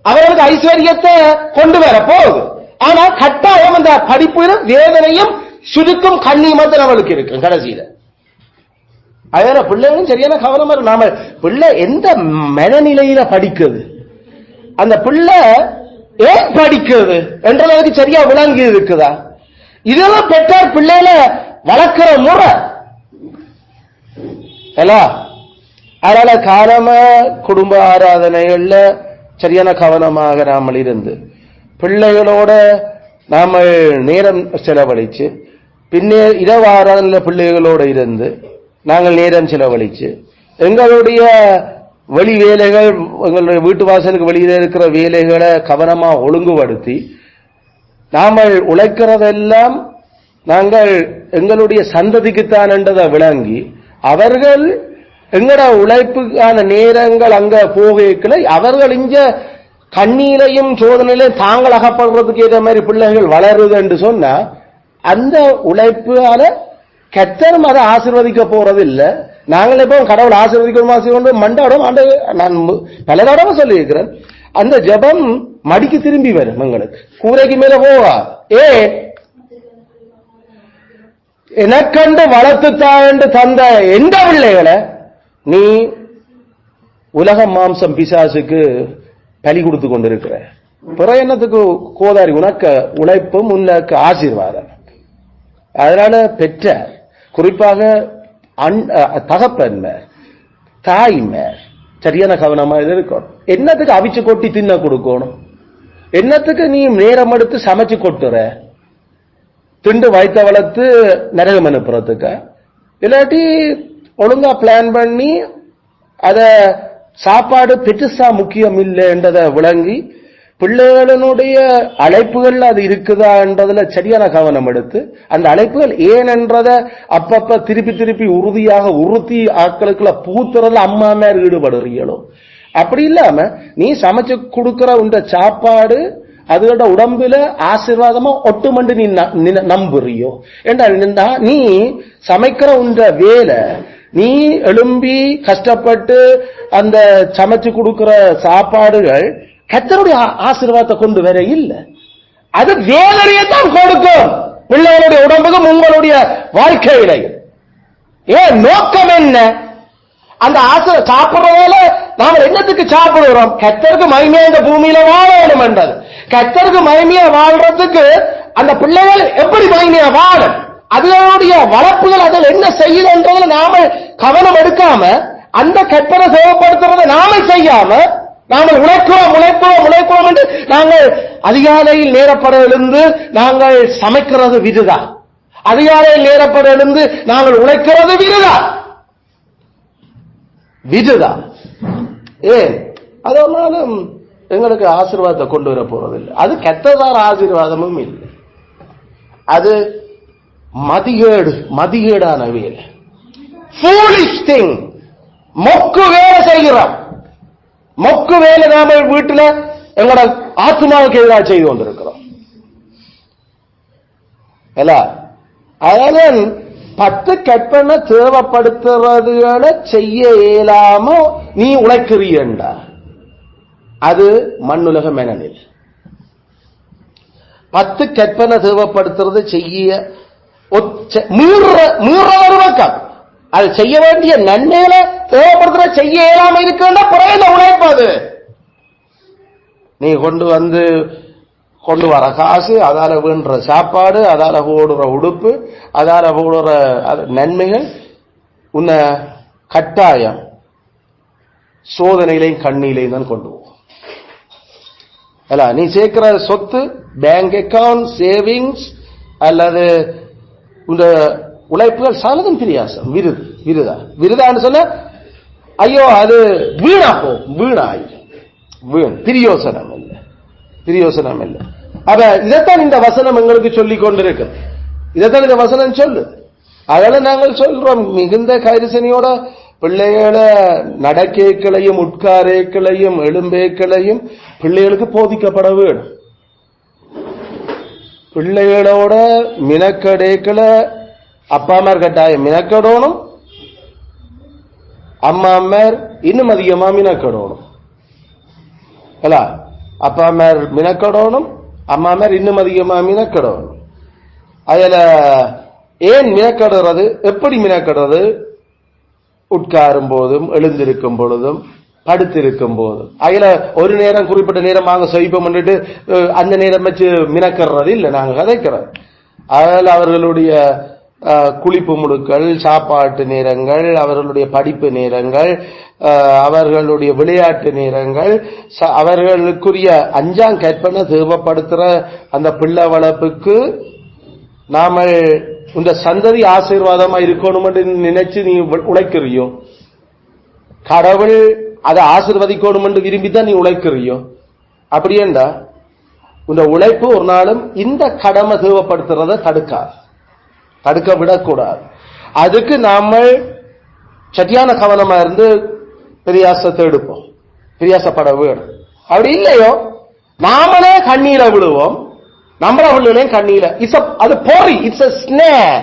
அவர்களுக்கு ஐஸ்வர்யத்தை கொண்டு வர போகுது. ஆனா கட்டாயம் அந்த படிப்பு வேதனையும் சுருக்கும் கண்ணியமத்தை நம்மளுக்கு இருக்கு கடைசியில. அதனால பிள்ளைகளும் சரியான கவனமா நாம பிள்ளை எந்த மனநிலையில படிக்குது, அந்த பிள்ளை ஏன் படிக்கிறது என்றதுக்கு சரியா விளங்கி இருக்குதா, இதெல்லாம் பெற்றார் பிள்ளைகளை வளர்க்கிற முறை. அதனால காலம குடும்ப ஆராதனைகள்ல சரியான கவனமாக நாமல் இருந்து பிள்ளைகளோட நாம நேரம் செலவழிச்சு பின்னே இரவு ஆராதனை பிள்ளைகளோட இருந்து நாங்கள் நேரம் செலவழிச்சு எங்களுடைய வெளி வேலைகள் எங்களுடைய வீட்டு வாசலுக்கு வெளியில இருக்கிற வேலைகளை கவனமா ஒழுங்குபடுத்தி நாமல் உழைக்கிறதெல்லாம் நாங்கள் எங்களுடைய சந்ததிக்குத்தான் என்றதை விளங்கி அவர்கள் எங்கட உழைப்புக்கான நேரங்கள் அங்க போகல அவர்கள் இங்க கண்ணீரையும் சோதனையிலையும் தாங்கள் அகப்படுறதுக்கு ஏற்ற மாதிரி பிள்ளைகள் வளருது என்று சொன்னா அந்த உழைப்பால கர்த்தரும் அதை ஆசீர்வதிக்க போறது இல்லை. நாங்கள் எப்போ கடவுள் ஆசீர்வதிக்கணும் மண்டாடும் நான் பல தடவை சொல்லி இருக்கிறேன். அந்த ஜபம் மடிக்கு திரும்பி வரும் எங்களுக்கு, கூரைக்கு மேல போவா. எனக்கண்டு வளர்த்துத்தான் என்று தந்த எந்த பிள்ளைகளை நீ உலக மாம்சம் பிசாசுக்கு பலி கொடுத்து கொண்டிருக்கிற பிற என்னத்துக்கு கோதாரி, உனக்கு உழைப்பும் உனக்கு ஆசீர்வாதம். அதனால பெற்ற குறிப்பாக தகப்பன்மேர் தாய்மேர் சரியான கவனமா இருக்கணும். என்னத்துக்கு அவிச்சு கொட்டி தின்ன கொடுக்கணும், என்னத்துக்கு நீ நேரம் எடுத்து சமைச்சு கொட்டுற திண்டு வயிற்ற வளர்த்து நரகம் அனுப்புறதுக்கு, இல்லாட்டி ஒழுங்கா பிளான் பண்ணி அத சாப்பாடு பெருசா முக்கியம் இல்லை என்றதை விளங்கி பிள்ளைகளுடைய அழைப்புகள் அது இருக்குதா என்றதுல சரியான கவனம் எடுத்து அந்த அழைப்புகள் ஏன் என்றதை அப்பப்ப திருப்பி திருப்பி உறுதியாக உறுத்தி ஆட்களுக்குள்ள பூத்துறதுல அம்மா மேல ஈடுபடுறீங்களோ. அப்படி இல்லாம நீ சமைச்சு கொடுக்கிற உண்ட சாப்பாடு அதோட உடம்புல ஆசீர்வாதமா ஒட்டுமண்டு நீ நம்புறியோ என்றா நீ சமைக்கிற உண்ட வேலை நீ எழும்பி கஷ்டப்பட்டு அந்த சமைச்சு கொடுக்கிற சாப்பாடுகள் கர்த்தருடைய ஆசீர்வாதத்தை கொண்டு வர இல்லை, அது வேதனையைத்தான் கொடுக்கும் பிள்ளைகளுடைய உடம்புக்கும் உங்களுடைய வாழ்க்கையில. ஏன் நோக்கம் என்ன? அந்த ஆசை சாப்பிடுறதால நாம என்னத்துக்கு சாப்பிடுறோம்? கர்த்தருக்கு மகிமையா இந்த பூமியில வாழ வேண்டும் என்றது. கர்த்தருக்கு மகிமையா வாழ்றதுக்கு அந்த பிள்ளைகள் எப்படி மகிமையா வாழும், அதனுடைய வளர்ப்புகள் அதில் என்ன செய்யுதுன்றதுல நாம கவனம் எடுக்காம அந்த கற்பனை சேவைப்படுத்துறதை நாம செய்யாம நாங்கள் உழைப்போம் என்று நாங்கள் அதிகாலையில் நேரப்பட எழுந்து நாங்கள் சமைக்கிறது விருதா, அதிகாலையில் நேரப்பட எழுந்து நாங்கள் உழைக்கிறது விருதா. ஏன் அதனாலும் எங்களுக்கு ஆசீர்வாதத்தை கொண்டு வர போறதில்லை. அது கெட்டதார ஆசீர்வாதமும் இல்லை, அது மதிகேடான வேலை, ஃபூலிஷ் திங். மொக்கு வேலை செய்கிறோம், மொக்கு வேலை நாம வீட்டுல எங்களோட ஆத்மாவுக்கு எதிராக செய்து கொண்டிருக்கிறோம். அதனால 10 கற்பனை தேவைப்படுத்துறதுகளை செய்ய இயலாம நீ உழைக்கிறீண்டா அது மண்ணுலக மெனனில். 10 கற்பனை தேவைப்படுத்துறது செய்ய மீற பக்கம், அது செய்ய வேண்டிய நன்மைகளை தேவைப்படுத்துற செய்ய இயலாம இருக்குன்னா புறையில உழைப்பது. நீ கொண்டு வர காசு, அதால வேண்ட சாப்பாடு, அதால போடுற உடுப்பு, அதால போடுற நன்மைகள் உன்னை கட்டாயம் சோதனையிலையும் கண்ணிலையும் தான் கொண்டு போகும். நீ சேர்க்கிற சொத்து, பேங்க் அக்கவுண்ட், சேவிங்ஸ் அல்லது இந்த உழைப்புகள் சாலதும் பிரியாசம் விருதான்னு சொல்ல ஐயோ அது வீணா போகும், பிரியோசனம் இல்லை. அப்ப இதைத்தான் இந்த வசனம் எங்களுக்கு சொல்லிக் கொண்டிருக்கு, இதைத்தான் இந்த வசனம் சொல்லு. அதனால நாங்கள் சொல்றோம் மிகுந்த கைரிசனையோட பிள்ளைகளை நடக்கேக்களையும் உட்காரேக்களையும் எழும்பேக்களையும் பிள்ளைகளுக்கு போதிக்கப்பட வேண்டும். பிள்ளைகளோட மினக்கடைக்கல அப்பா அம்மார் கட்டாயம் மினக்கடணும், அம்மா அம்மார் இன்னும் அதிகமா மினக்கடணும். அப்பா அம்மார் மினக்கடணும், அம்மா அம்மார் இன்னும் அதிகமா மினக்கடணும். அதுல ஏன் மினக்கடுறது, எப்படி மினக்கடுறது? உட்காரும் போதும், எழுந்திருக்கும் பொழுதும், படுத்திருக்கும் போதும். அதுல ஒரு நேரம் குறிப்பிட்ட நேரம் நாங்க செய்ப்போம் பண்ணிட்டு அந்த நேரம் வச்சு மினக்கிறது இல்லை, நாங்க கதைக்கிறோம். அதில் அவர்களுடைய குளிப்பு முழுக்கள், சாப்பாட்டு நேரங்கள், அவர்களுடைய படிப்பு நேரங்கள், அவர்களுடைய விளையாட்டு நேரங்கள், அவர்களுக்குரிய அஞ்சாம் கற்பனை தேவைப்படுத்துற அந்த பிள்ளை வளர்ப்புக்கு நாம இந்த சந்ததி ஆசீர்வாதமா இருக்கணும் நினைச்சு நீ உழைக்கிறியோ? கடவுள் அதை ஆசீர்வதிக்கணும் என்று விரும்பித்தான் நீ உழைக்கிறியோ? அப்படியேண்டா இந்த உழைப்பு ஒரு நாளும் இந்த கடமை தேவைப்படுத்துறத தடுக்க விடக்கூடாது. அதுக்கு நாம சரியான கவனமா இருந்து பிரியாசத்தை எடுப்போம், பிரியாசப்பட வேணும். அப்படி இல்லையோ நாமளே கண்ணீரை விடுவோம், நம்மள உள்ளே கண்ணீர. அது பொறி, இட்ஸ் ஸ்னேர்.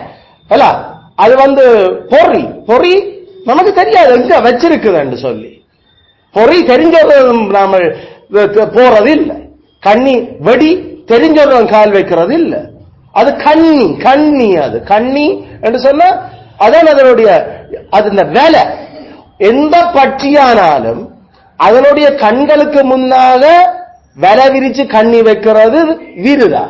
அது பொறி நமக்கு தெரியாது எங்க வச்சிருக்குதுன்னு சொல்லி. பொறி தெரிஞ்சது நாம போறது இல்லை, கண்ணி வெடி தெரிஞ்சவன் கால் வைக்கிறது இல்லை. அது கண்ணி அது கண்ணி என்று சொன்னா அதான் அதனுடைய அது இந்த வேலை. எந்த பட்சியானாலும் அதனுடைய கண்களுக்கு முன்னாக விலை விரிச்சு கண்ணி வைக்கிறது விருதா?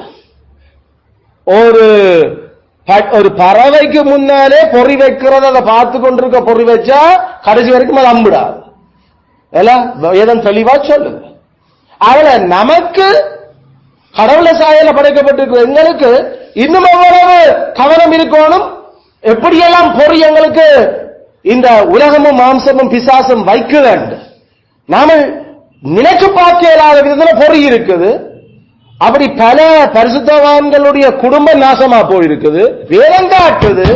ஒரு பறவைக்கு முன்னாலே பொறி வைக்கிறது, அதை பார்த்து கொண்டிருக்க பொறி வச்சா கடைசி வரைக்கும் அது அம்பிடாது. வேதம் தெளிவா சொல்லுங்க. அதுல நமக்கு கடவுள சாயல படைக்கப்பட்டிருக்கிற எங்களுக்கு இன்னும் எவ்வளவு கவனம் இருக்கணும். எப்படியெல்லாம் பொறி எங்களுக்கு இந்த உலகமும் மாம்சமும் பிசாசும் வைக்குது நாம நினைச்சு பார்க்க இயலாத விதத்துல பொறி இருக்குது. அப்படி பல பரிசுத்தவான்களுடைய குடும்பம் நாசமா போயிருக்குது. வேதம் காட்டுது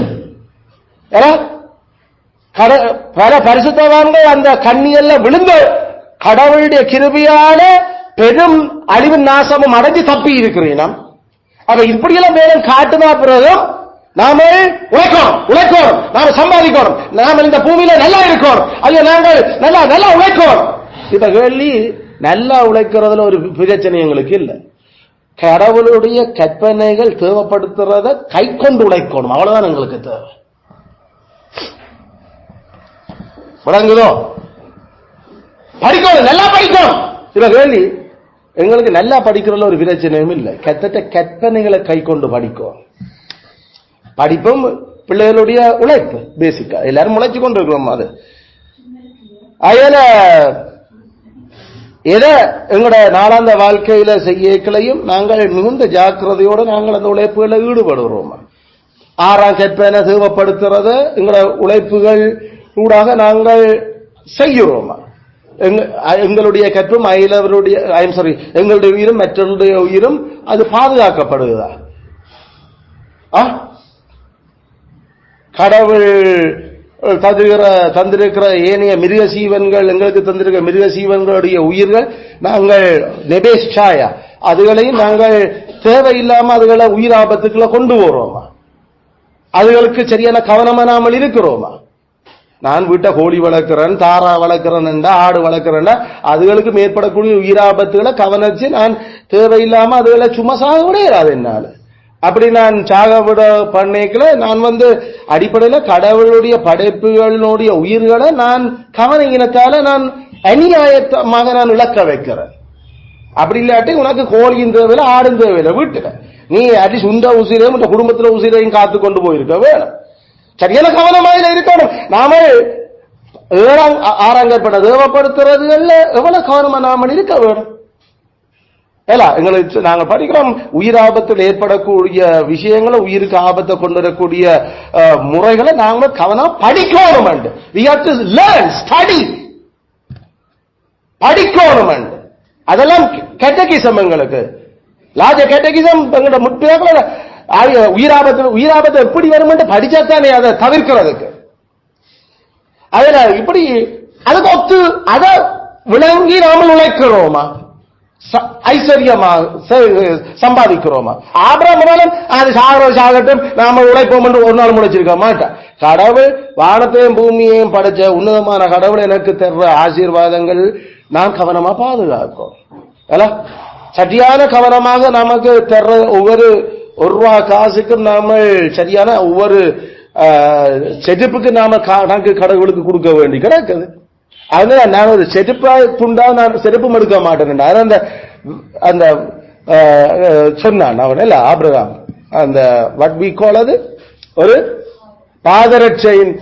பல பரிசுத்தவான்கள் அந்த கண்ணியல்ல விழுந்த கடவுளுடைய கிருபையால பெரும் அழிவு நாசமும் அடைஞ்சு தப்பி இருக்கிறேன். அப்ப இப்படியெல்லாம் வேதம் காட்டுனா பிறகும் நாம உழைக்கணும், நாம சம்பாதிக்கணும், நாம இந்த பூமியில நல்லா இருக்கணும், அல்ல நாங்கள் நல்லா உழைக்கணும். இப்ப கேள்வி, நல்லா உழைக்கிறதுல ஒரு பிரச்சனை எங்களுக்கு இல்ல. கடவுளுடைய கற்பனைகள் தேவைப்படுத்துறத கை கொண்டு உழைக்கணும், அவ்வளவுதான் எங்களுக்கு தேவை. விளங்குதோ? படிக்கணும், நல்லா படிக்கணும். இப்ப கேள்வி, எங்களுக்கு நல்லா படிக்கிறதுல ஒரு பிரச்சனையும் இல்லை. கற்பனைகளை கை கொண்டு படிக்கும். படிப்பும் பிள்ளைகளுடைய உழைப்பு பேசிக்கா எல்லாரும் உழைச்சு கொண்டு இருக்கிறோம். அது அதுல எதை எங்களோட நாளாந்த வாழ்க்கையில செய்யக்களையும் நாங்கள் மிகுந்த ஜாக்கிரதையோடு நாங்கள் அந்த உழைப்புகளை ஈடுபடுகிறோம். 6ஆம் கற்பனை தேவைப்படுத்துறத எங்களோட உழைப்புகள் ஊடாக நாங்கள் செய்கிறோம். எங்களுடைய கற்பும் அயலவருடைய எங்களுடைய உயிரும் மற்றவருடைய உயிரும் அது பாதுகாக்கப்படுகிறதா? கடவுள் தந்திருக்கிற ஏனைய மிருக சீவன்கள், எங்களுக்கு தந்திருக்கிற மிருக சீவன்களுடைய உயிர்கள் நாங்கள் நெபேஷாயா அதுகளையும் நாங்கள் தேவையில்லாம அதுகளை உயிர் ஆபத்துக்களை கொண்டு வரோமா? அதுகளுக்கு சரியான கவனமா நாமல் இருக்கிறோமா? நான் வீட்டை கோழி வளர்க்கிறேன், தாரா வளர்க்கிறேன், ஆடு வளர்க்கிறேன், அதுகளுக்கு மேற்படக்கூடிய உயிராபத்துகளை கவனிச்சு நான் தேவையில்லாம அதுகளை சும்மா சாக விடையாது என்னால. அப்படி நான் சாக விட பண்ணிக்கல. நான் அடிப்படையில கடவுளுடைய படைப்புகளுடைய உயிர்களை நான் கவனினத்தால நான் அநியாயமாக நான் இழக்க வைக்கிறேன். அப்படி இல்லாட்டி உனக்கு கோழியும் தேவையில்லை, ஆடும் தேவையில்லை. வீட்டுல நீ அட்லீஸ்ட் உண்ட உசிரையும் இந்த குடும்பத்துல உசிரையும் காத்து கொண்டு போயிருக்க வேணும். சரியான கவனமாக இருக்கணும். நாம 6ஆம் கற்பனை தேவைப்படுத்துறதுல எவ்வளவு கவனமா நாம இருக்க வேணும். எங்களுக்கு நாங்க படிக்கிறோம், உயிர் ஆபத்தில் ஏற்படக்கூடிய விஷயங்களை, உயிருக்கு ஆபத்தை கொண்டு வரக்கூடிய முறைகளை நாங்க கவனம் படிக்கணும். We have to learn, study. படிக்கணும். அதெல்லாம் கேட்டகிசம். எங்களுக்கு லாஜ கேட்டகிசம் எங்களோட முற்பேக்கள உயிராபத்து எப்படி வரும் படிச்சாத்தானே அதை தவிர்க்கிறதுக்கு. அதுல இப்படி அதுக்கு ஒத்து அதை விளங்கி நாமல் உழைக்கிறோமா? ஐஸ்வர்யமாக சம்பாதிக்கிறோமா? ஆபிரகாம் அது சாகட்டும் நாம உழைப்போம் என்று ஒரு நாள் முளைச்சிருக்க மாட்டா. கடவுள் வானத்தையும் பூமியையும் படைச்ச உன்னதமான கடவுள் எனக்கு தர்ற ஆசீர்வாதங்கள் நாம் கவனமா பாதுகாக்கும். சரியான கவனமாக நமக்கு தர்ற ஒவ்வொரு ஒரு ரூபா காசுக்கும் நாம சரியான ஒவ்வொரு செருப்புக்கு நாம கணக்கு கடவுளுக்கு கொடுக்க வேண்டி கிடக்குது. அதனால நான் ஒரு செருப்பா துண்டா நான் செருப்பும் எடுக்க மாட்டேன். அந்த அந்த சொன்னான் அவன் இல்ல ஆபிரகாம் அந்த வாட் வி கால் அது ஒரு பாதரட்சையின்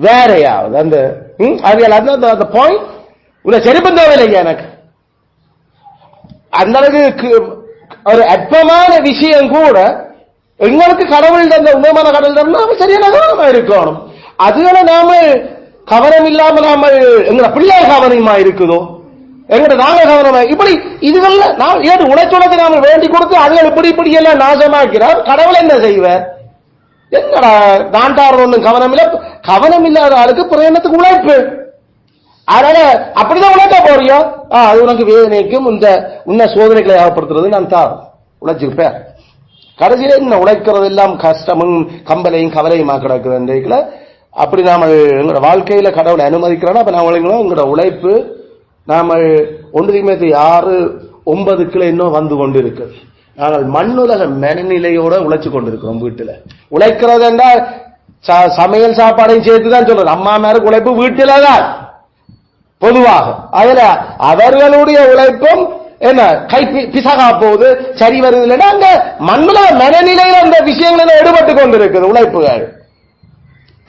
வேறையாவது அந்த அந்த பாயிண்ட் உன்னை செருப்பம் தேவையில்லைங்க எனக்கு. அந்த அளவுக்கு ஒரு அற்பமான விஷயம் கூட எங்களுக்கு கடவுள் தந்த உண்மையான கடவுள் தந்தா சரியான கவனமா இருக்கணும். அதுகளை நாம கவனம் இல்லாம நாம எங்களை பிள்ளைய கவனமா இருக்குதோ எங்கிட்ட நாங்க கவனமா இப்படி இதுகள்ல நான் ஏன் உழைச்சுழைத்து நாம வேண்டி கொடுத்து அதுகள் இப்படி எல்லாம் நாசமாக்கிறார். கடவுள் என்ன செய்வார்? என்னடா நான்டார் ஒண்ணும் கவனம் இல்லாத ஆளுக்கு பிரயணத்துக்கு உழைப்பு. அதனால அப்படிதான் உழைக்க போறியோ அது உனக்கு வேதனைக்கும் உன்ன சோதனைகளை ஏற்படுத்துறது நான் தான் உழைச்சிருப்பேன். கடைசியில இந்த உழைக்கிறது எல்லாம் கஷ்டமும் கம்பலையும் கவலையுமா கிடக்குது. அப்படி நாம எங்களோட வாழ்க்கையில கடவுளை அனுமதிக்கிறோம். அப்ப நாம எங்களோட உழைப்பு நாம 6-9 கிலோ இன்னும் வந்து கொண்டு இருக்கு. நாங்கள் மண்ணுலக மனநிலையோட உழைச்சு கொண்டிருக்கிறோம். வீட்டுல உழைக்கிறது என்றால் சமையல் சாப்பாடையும் சேர்த்துதான் சொல்றோம். அம்மா மேருக்கு உழைப்பு வீட்டுல தான் பொதுவாக. அதுல அவர்களுடைய உழைப்பும் என்ன கை பிசகா போகுது சரி வருது இல்லைன்னா அங்க மண்ணுல மனநிலையில அந்த விஷயங்கள ஈடுபட்டு கொண்டிருக்குது உழைப்புகள்.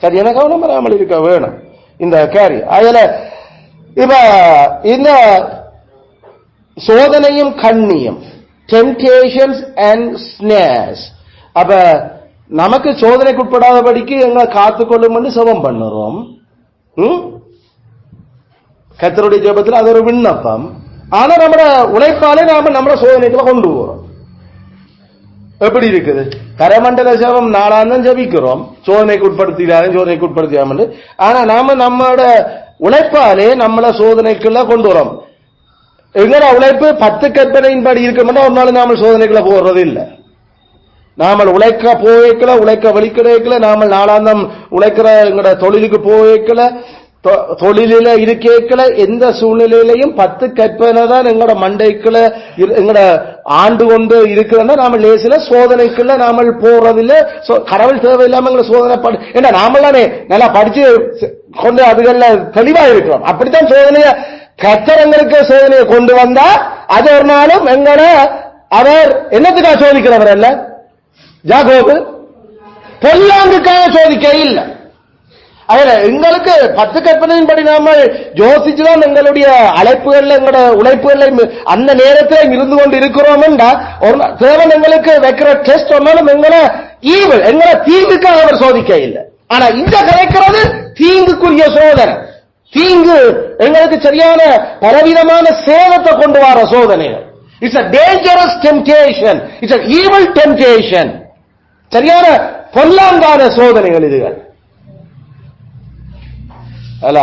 சரியான கவனம் வராமல் இருக்க வேணும் இந்த காரியம். அதுல இப்ப இந்த சோதனையும் கண்ணியம் டெம்டேஷன்ஸ் அண்ட் ஸ்னேர்ஸ் அப்ப நமக்கு சோதனைக்குட்படாதபடிக்கு எங்க காத்துக்கொள்ளும் செபம் பண்ணுறோம். கர்த்தருடைய ஜெபத்தில் அது ஒரு விண்ணப்பம். ஆனா நம்ம உழைப்பாலே நாம நம்ம சோதனைக்குள்ள கொண்டு போறோம். எப்படி இருக்குது? கரமண்டல ஜெபம் நாளாந்தம் ஜபிக்கிறோம் சோதனைக்கு உட்படுத்தியாமல். ஆனா நாம நம்மளோட உழைப்பாலே நம்மள சோதனைக்குள்ள கொண்டு வரோம். எங்கட உழைப்பு 10 கற்பனையின்படி இருக்கணும்னா ஒரு நாள் நாம சோதனைக்குள்ள போறது இல்லை. நாம உழைக்க போய்க்கல உழைக்க வலிக்கல நாம நாளாந்தம் உழைக்கிற எங்கட தொழிலுக்கு போய்க்கல தொழில இருக்கேக்கல எந்த சூழ்நிலையிலையும் 10 கற்பனை தான் எங்களோட மண்டைக்குள்ள எங்கட ஆண்டு கொண்டு இருக்குன்னா நாம லேசில சோதனைக்குள்ள நாம போறதில்லை. கடவுள் தேவையில்லாம எங்களை சோதனை ஏன்னா நாமளானே நல்லா படிச்சு கொண்டு அதுகள்ல தெளிவா இருக்கிறோம். அப்படித்தான் சோதனைய கத்தரங்களுக்கு சோதனையை கொண்டு வந்தா அது ஒரு நாளும் எங்களை அவர் என்னத்துக்காக சோதிக்கிறவர் அல்ல. யாக்கோபு பொல்லாங்குக்காக சோதிக்க இல்லை. அதுல எங்களுக்கு 10 கற்பனையின்படி நாம யோசிச்சுதான் எங்களுடைய அழைப்புகள்ல எங்களோட உழைப்புகள்ல அந்த நேரத்தில் இருந்து கொண்டு இருக்கிறோம் என்றா தேவன் எங்களுக்கு வைக்கிற டெஸ்ட் ஒன்னாலும் எங்களை ஈவல் எங்களை தீங்குக்காக அவர் சோதிக்க இல்லை. ஆனா இந்த கிடைக்கிறது தீங்குக்குரிய சோதனை. தீங்கு எங்களுக்கு சரியான பலவிதமான சேதத்தை கொண்டு வர சோதனைகள். It's a dangerous temptation. It's an evil temptation. சரியான பொல்லாங்கான சோதனைகள் இதுகள். அல்ல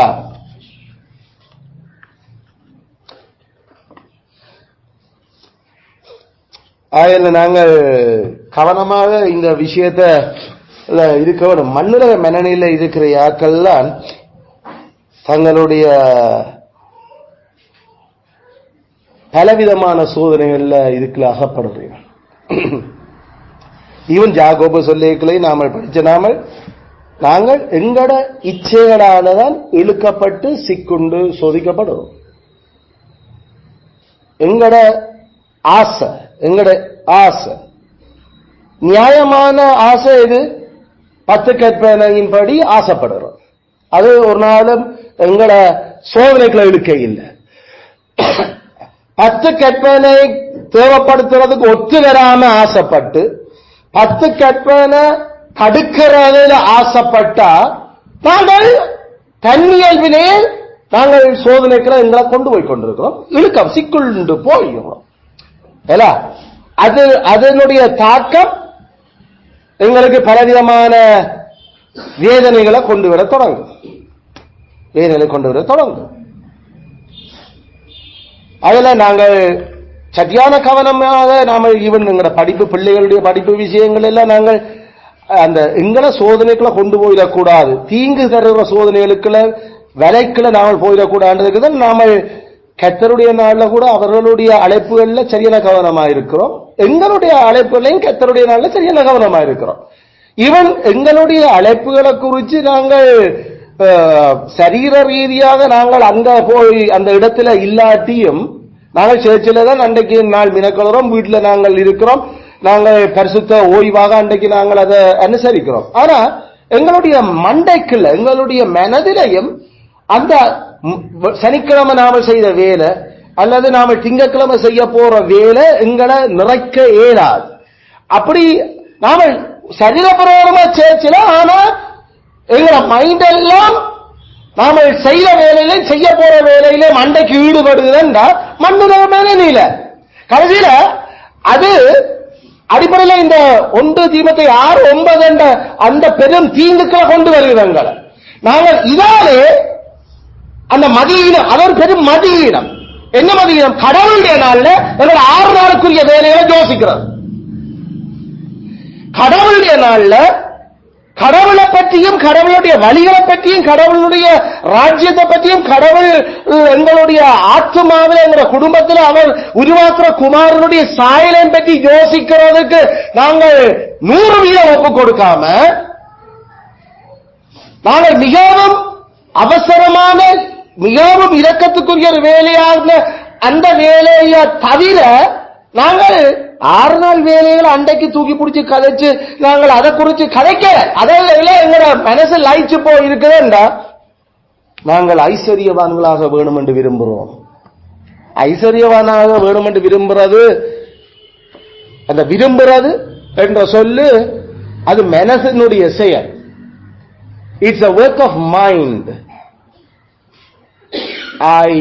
அதில் நாங்கள் கவனமாக இந்த விஷயத்தை இருக்க வேண்டும். மண்ணுலக மனநிலையில் இருக்கிற யாக்கள்லாம் தங்களுடைய பலவிதமான சோதனைகள்ல இதுக்குள்ள அகப்படுறீங்க. ஈவன் யாக்கோபு சொல்லிகளை நாமல் படிச்ச நாங்கள் எங்கட இச்சைகளாலதான் இழுக்கப்பட்டு சிக்குண்டு சோதிக்கப்படுறோம். எங்கட ஆசை நியாயமான ஆசை இது 10 கற்பனையின்படி ஆசைப்படுறோம். அது ஒரு நாளும் எங்கட சோதனைகளை இழுக்க இல்லை. 10 கற்பனை தேவைப்படுத்துறதுக்கு ஒத்து வராம ஆசைப்பட்டு 10 கற்பனை தடுக்கிறதுல ஆசைப்பட்டா நாங்கள் தன்னியல்விலே நாங்கள் சோதனைகளை எங்களை கொண்டு போய் கொண்டிருக்கிறோம். இழுக்கம் சிக்குண்டு போயிடும். அது அதனுடைய தாக்கம் எங்களுக்கு பலவிதமான வேதனைகளை கொண்டு வர தொடங்கும். அதுல நாங்கள் சரியான கவனமாக நாம ஈவன் எங்களோட படிப்பு பிள்ளைகளுடைய படிப்பு விஷயங்கள் எல்லாம் நாங்கள் அந்த எங்களை சோதனைக்குள்ள கொண்டு போயிடக்கூடாது, தீங்கு தருகிற சோதனைகளுக்குள்ள விலைக்குள்ள நாமல் போயிடக்கூடாதுன்றதுக்கு தான் நாம கர்த்தருடைய நாள்ல கூட அவர்களுடைய அழைப்புகள்ல சரியான கவனமா இருக்கிறோம், எங்களுடைய அழைப்புகளையும் கர்த்தருடைய நாள்ல சரியான கவனமா இருக்கிறோம். ஈவன் எங்களுடைய அழைப்புகளை குறித்து நாங்கள் சரீர ரீதியாக நாங்கள் அங்க போய் அந்த இடத்துல இல்லாட்டியும் நாங்கள் சேர்ச்சில தான் அன்றைக்கு நாள் மினக்கொள்கிறோம், வீட்டுல நாங்கள் இருக்கிறோம், நாங்கள் பரிசுத்த ஓய்வாக அன்றைக்கு நாங்கள் அதை அனுசரிக்கிறோம். ஆனா எங்களுடைய மண்டைக்குள்ள எங்களுடைய மனதிலையும் அந்த சனிக்கிழமை நாம செய்த வேலை அல்லது நாம திங்கக்கிழமை செய்ய போற வேலை எங்களை நிறைக்க இயலாது. அப்படி நாம சரீரபூர்வமா சேர்ச்சில ஆனா எங்களை மைண்ட் எல்லாம் நாம செய்த வேலையில செய்ய போற வேலையில மண்டைக்கு ஈடுபடுதுன்னா மண்ணு நீல கடைசியில அது அடிப்படையில் இந்த 1 தீமத்தை 6, 9 என்ற அந்த பெரும் தீங்குக்களை கொண்டு வருகிறாங்க. நாங்கள் இதாலே அந்த மதியினம் அது ஒரு பெரும் மதியினம். என்ன மதியினம்? கடவுளுடைய நாள்ல எங்கள் 6 நாளுக்குரிய வேலைகளை யோசிக்கிறது. கடவுளுடைய நாள்ல கடவுளை பற்றியும் கடவுளுடைய வழிகளை பற்றியும் கடவுளுடைய ராஜ்யத்தை பற்றியும் கடவுள் எங்களுடைய ஆத்மாவில் எங்களுடைய குடும்பத்தில் அவர் உருவாக்குற குமாரனுடைய சாயலை பற்றி யோசிக்கிறதுக்கு நாங்கள் 100% ஒப்பு கொடுக்காம நாங்கள் மிகவும் அவசரமான மிகவும் இரக்கத்துக்குரிய ஒரு வேலையாக அந்த வேலையை தவிர நாங்கள் 6 நாள் வேலைகளை அண்டைக்கு தூக்கி பிடிச்சி கதைச்சு நாங்கள் அதை குறித்து கதைக்க அதில் எங்களோட மனசு லாய்ச்சி போய் இருக்குதுன்னா நாங்கள் ஐஸ்வர்யவான்களாக வேணும் என்று விரும்புகிறோம். ஐஸ்வர்யவானாக வேணும் என்று விரும்புறது அந்த விரும்புறது என்ற சொல்லு அது மனசினுடைய செயல். It's a work of mind. I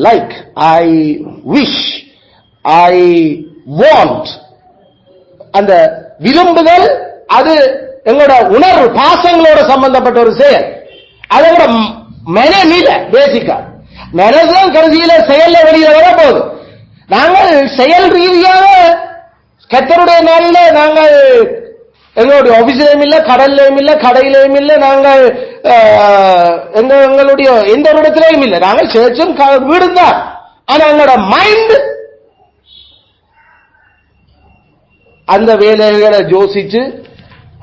like, I wish, I want. அந்த விரும்புதல் அது எங்களோட உணர்வு பாசங்களோட சம்பந்தப்பட்ட ஒரு செயல். அதோட மனநில பேசிக்கா மனசும் கருதியில செயல்ல வெளியில வரப்போகுது. நாங்கள் செயல் ரீதியாக கர்த்தருடைய நாளில நாங்கள் எங்களுடைய ஆபீஸ்லயும் இல்ல, கடல்லையும் இல்ல, கடையிலையும் இல்ல, நாங்கள் எங்களுடைய எந்த ஒரு இடத்திலையும் இல்ல, நாங்கள் சேர்ச்சும் வீடும் தான். ஆனா எங்களோட மைண்ட் அந்த வேலைகளை யோசிச்சு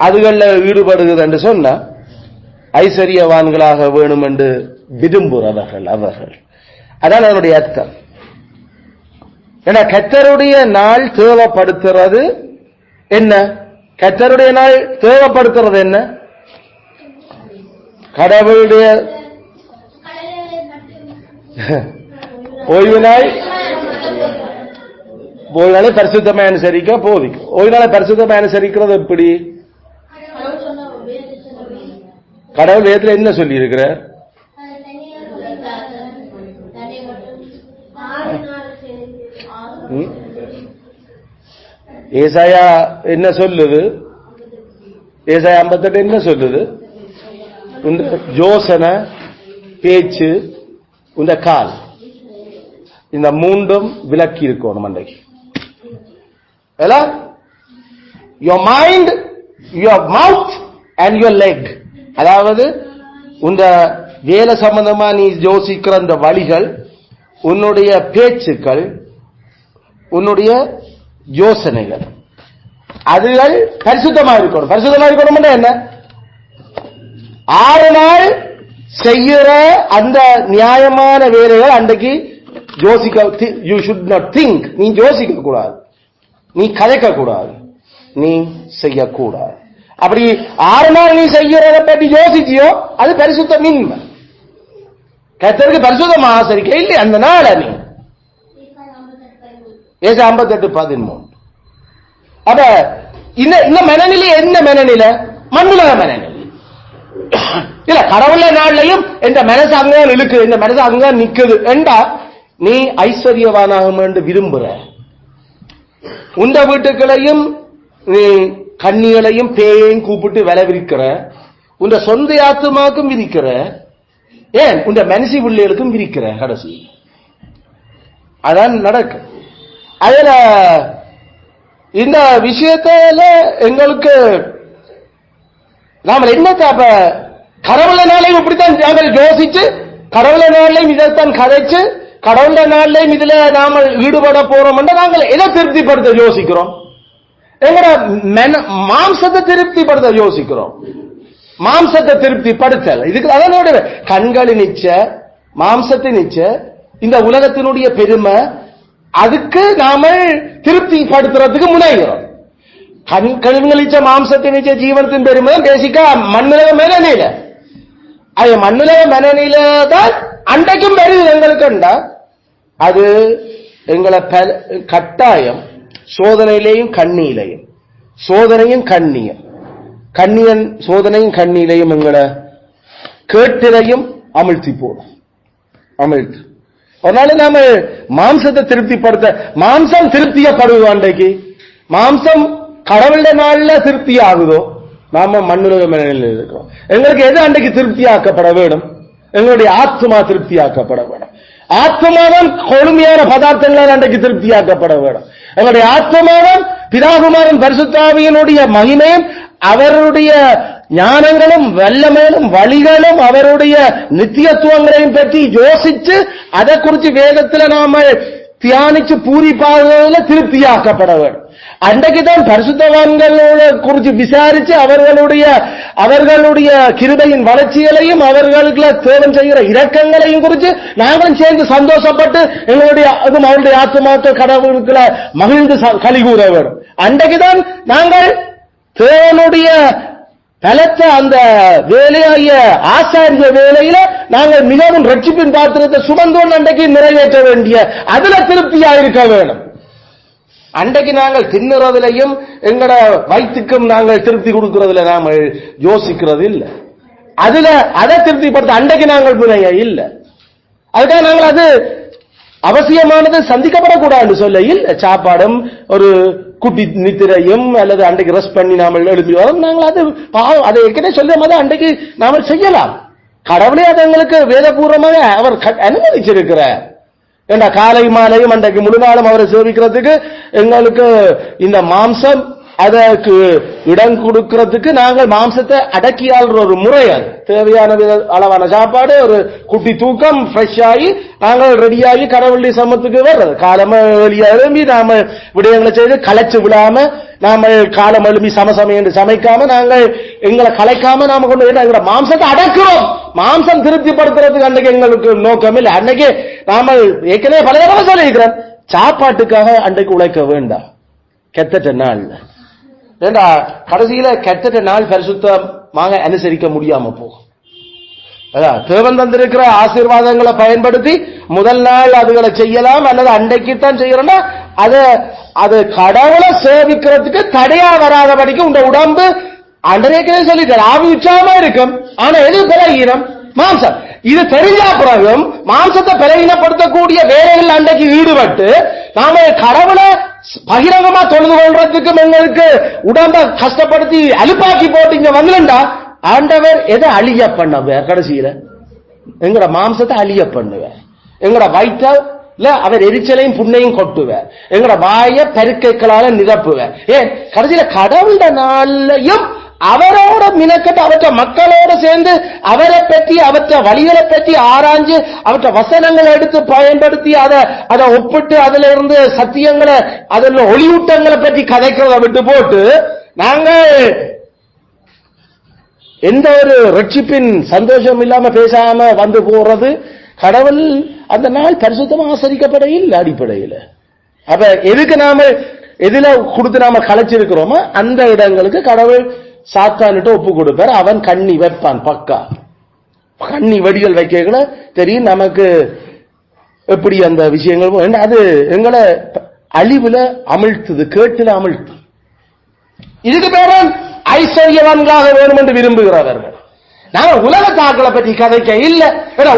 அதுகளில் ஈடுபடுகிறது என்று சொன்ன ஐஸ்வர்யவான்களாக வேணும் என்று விரும்புகிறவர்கள் அவர்கள். அதான் அதனுடைய அர்த்தம். ஏன்னா கர்த்தருடைய நாள் தேவைப்படுத்துறது என்ன? கர்த்தருடைய நாள் தேவைப்படுத்துறது என்ன? கடவுளுடைய ஓய்வு நாள். ஓய்வு நாளை பரிசுத்தமாக அனுசரிக்க போதிக்கும். ஓய்வு நாளை பரிசுத்தமாக அனுசரிக்கிறது எப்படி? கடவுள் வேதத்துல என்ன சொல்லி இருக்கிறார்? ஏசாயா என்ன சொல்லுது? ஏசாயா 58 என்ன சொல்லுது? உந்த யோசனை, பேச்சு, உந்த கால், இந்த 3ம் விலக்கி இருக்கணும் மண்டைக்கு. your mind, your mouth and your leg. அதாவது உந்த வேலை சம்பந்தமா நீ யோசிக்கிற அந்த வழிகள், உன்னுடைய பேச்சுக்கள், உன்னுடைய யோசனைகள் அதுகள் பரிசுத்தமா இருக்கணும். பரிசுத்தமா இருக்கணும் என்ன? 6 நாள் செய்கிற அந்த நியாயமான வேலைகள் அன்றைக்கு யோசிக்க. You should not think. நீ யோசிக்க கூடாது, நீ கதைக்க கூடாது, நீ செய்யக்கூடாது. அப்படி 6 நாள் நீ செய்யறதை பற்றி யோசிச்சியோ அது பரிசுத்தமின்மை. கர்த்தருக்கு பரிசுத்தமா ஆசரிக்க இல்லை அந்த நாள. நீ ஏசா 58:13. அப்ப இந்த மனநிலை என்ன மனநிலை? மண்ணுலக மனநிலை இல்ல. கடவுள நாள்லையும் இந்த மனசு அங்கதான் இழுக்குது, இந்த மனசு அங்கதான் நிக்குது என்றா நீ ஐஸ்வர்யவானாக என்று விரும்புற. உந்த வீட்டுக்களையும் நீ கண்ணிகளையும் பேயையும் கூப்பிட்டு விலை விரிக்கிற, உந்த சொந்த ஆத்துமாக்கும் விரிக்கிற, ஏன் உந்த மனசி பிள்ளைகளுக்கும் விரிக்கிற. கடைசி அதான் நடக்கும். அதுல இந்த விஷயத்துல எங்களுக்கு நாம என்னத்தை அப்ப கடவுள நாளையும் இப்படித்தான் நாங்கள் யோசிச்சு, கடவுள நாளையும் இதைத்தான் கதைச்சு, கடவுள நாளையும் இதுல நாம ஈடுபட போறோம். நாங்கள் எதை திருப்திப்படுத்த யோசிக்கிறோம்? எங்கட மாம்சத்தை திருப்திப்படுத்த யோசிக்கிறோம். மாம்சத்தை திருப்திப்படுத்தல். இதுக்கு அதனோட கண்களின் இச்ச, மாம்சத்தின் இச்ச, இந்த உலகத்தினுடைய பெருமை, அதுக்கு நாம திருப்திப்படுத்துறதுக்கு முனைகிறோம். கண்களின் இச்ச, மாம்சத்தின் இச்ச, ஜீவனத்தின் பெருமை பேசிக்கா மண்ணுலக மேலநில. அது மண்ணுலக மேலநில தான் அன்றைக்கும் பெருது எங்களுக்குண்டா. அது எங்களை கட்டாயம் சோதனையிலேயும் கண்ணியிலையும், சோதனையும் கண்ணியம், கண்ணியன் சோதனையும் கண்ணியிலையும் எங்களை கேட்டிலையும் அமிழ்த்தி போடும். அமிழ்த்து அதனால நாம மாம்சத்தை திருப்திப்படுத்த, மாம்சம் திருப்தியப்படுவோம். அன்றைக்கு மாம்சம் கடவுளுடைய நாள்ல திருப்தி ஆகுதோ, நாம மண்ணுலக மேலையில் இருக்கிறோம். எங்களுக்கு எது அன்றைக்கு திருப்தியாக்கப்பட வேண்டும்? எங்களுடைய ஆத்மா திருப்தியாக்கப்பட வேண்டும். ஆத்மாதான் கொழுமையான பதார்த்தங்களால் அன்றைக்கு திருப்தியாக்கப்பட வேண்டும். எங்களுடைய ஆத்மாதான் பிதாகுமாரன் பரிசுத்தாவியினுடைய மகிமையும் அவருடைய ஞானங்களும் வல்லமையும் வழிகளும் அவருடைய நித்தியத்துவங்களையும் பற்றி யோசிச்சு அதை குறித்து வேதத்துல நாம தியானிச்சு பூரிப்பாக திருப்தியாக்கப்பட வேண்டும். அன்றைக்குதான் பரிசுத்தவான்களோட குறித்து விசாரிச்சு அவர்களுடைய கிருபையின் வளர்ச்சிகளையும் அவர்களுக்கு தேவன் செய்கிற இரக்கங்களையும் குறித்து நாங்களும் சேர்ந்து சந்தோஷப்பட்டு எங்களுடைய அவருடைய ஆத்மாக்கள் கடவுளுக்குள்ள மகிழ்ந்து களி கூற வேண்டும். அன்றைக்குதான் நாங்கள் தேவனுடைய பலத்த அந்த வேலையாகிய ஆசாரிய வேலையில நாங்கள் மிகவும் ரட்சிப்பின் பாத்திரத்தை சுமந்தோம் அன்றைக்கு நிறைவேற்ற வேண்டிய அதுல திருப்தியா இருக்க வேண்டும். அன்றைக்கு நாங்கள் தின்னுறதுலையும் எங்கட வயிற்றுக்கும் நாங்கள் திருப்தி கொடுக்கறதுல நாம யோசிக்கிறது இல்லை. அதுல அதை திருப்திப்படுத்த அன்றைக்கு நாங்கள் முனைய இல்லை. அதுக்காக நாங்கள் அது அவசியமானது சந்திக்கப்படக்கூடாது சொல்ல இல்லை. சாப்பாடும் ஒரு குட்டி நித்திரையும் அல்லது அன்றைக்கு ரெஸ்ட் பண்ணி நாமல் எழுப்பி வரோம். நாங்கள் அது அதை ஏற்கனவே சொல்ல மாதிரி அன்றைக்கு நாம செய்யலாம். கடவுளே அது எங்களுக்கு வேதபூர்வமாக அவர் அனுமதிச்சிருக்கிறார். ஏண்டா காலை மாலையும் அன்றைக்கு முழு நாளும் அவரை சேவிக்கிறதுக்கு எங்களுக்கு இந்த மாம்சம் அதற்கு இடம் கொடுக்கிறதுக்கு நாங்கள் மாம்சத்தை அடக்கியாள்ற ஒரு முறை. அது தேவையான அளவான சாப்பாடு, ஒரு குட்டி தூக்கம், ஃப்ரெஷ் ஆகி நாங்கள் ரெடியாகி கடவுளுடைய சமத்துக்கு வர்றது. காலம் வெளியே எழும்பி நாம விடயங்களை செய்து களைச்சு விடாம, நாம காலம் எழும்பி சமசமயம் என்று சமைக்காம, நாங்கள் எங்களை கலைக்காம நாம கொண்டு எங்களோட மாம்சத்தை அடக்கிறோம். மாம்சம் திருப்திப்படுத்துறதுக்கு அன்னைக்கு எங்களுக்கு நோக்கம் இல்லை. அன்னைக்கு நாம ஏற்கனவே பல தடவை சொல்லியிருக்கிறோம், சாப்பாட்டுக்காக அன்றைக்கு உழைக்க வேண்டாம். கெட்ட நாள் ஏண்டா கடைசியில கெட்ட நாள் பரிசுத்தமாக அனுசரிக்க முடியாம போகும். அதான் தேவன் தந்திருக்கிற ஆசீர்வாதங்களை பயன்படுத்தி முதல் நாள் அதுகளை செய்யலாம், அல்லது அன்றைக்குத்தான் செய்யறோம்னா அது கடவுளை சேவிக்கிறதுக்கு தடையா வராதபடிக்கு உங்க உடம்பு அன்றைக்கே சொல்லிட்டார் ஆவி உற்சாகமா இருக்கும். ஆனா எது பலகீனம்? மாம்சம். இது தெரிஞ்சா பிறகும் மாம்சத்தை பலகீனப்படுத்தக்கூடிய வேலைகள் அன்றைக்கு ஈடுபட்டு நாம கடவுளை பகிரங்கமா தொழுது கொள்றதுக்கும் எங்களுக்கு உடம்ப கஷ்டப்படுத்தி அலுப்பாக்கி போட்டு இங்க வந்துலண்டா ஆண்டவர் எதை அழிய பண்ணுவார்? கடைசியில எங்கட மாம்சத்தை அழிய பண்ணுவார். எங்கட வயிற்றுல அவர் எரிச்சலையும் புண்ணையும் கொட்டுவார். எங்கட வாய பெருக்கைகளால நிரப்புவார். ஏன் கடைசியில கடவுள நாளையும் அவரோட மினக்கட்டு அவற்ற மக்களோட சேர்ந்து அவரை பற்றி அவற்ற வழிகளை பற்றி ஆராய்ஞ்சு அவற்ற வசனங்களை எடுத்து பயன்படுத்தி அதை ஒப்பிட்டு அதுல இருந்து சத்தியங்களை அதுல ஒளியூட்டங்களை பற்றி கதைக்கிறத விட்டு போட்டு நாங்கள் எந்த ஒரு ரட்சிப்பின் சந்தோஷம் இல்லாம பேசாம வந்து போறது. கடவுள் அந்த நாள் பரிசுத்தமாக ஆசரிக்கப்பட இல்லை அடிப்படையில். அப்ப எதுக்கு நாம எதுல கொடுத்து நாம கலைச்சிருக்கிறோமோ அந்த இடங்களுக்கு கடவுள் சாத்தான்ட்டு ஒப்பு கொடுப்பார். அவன் கண்ணி வைப்பான். பக்கா கண்ணி வடிகள் வைக்க தெரியும் நமக்கு எப்படி அந்த விஷயங்கள். அது எங்களை அழிவுல அமிழ்த்துது, கேட்டுல அமிழ்த்து. இதுக்கு பேர ஐஸ்வர்யவான்களாக வேணும் என்று விரும்புகிறவர்கள். நாங்க உலகத்தாக்களை பற்றி கதைக்க இல்ல.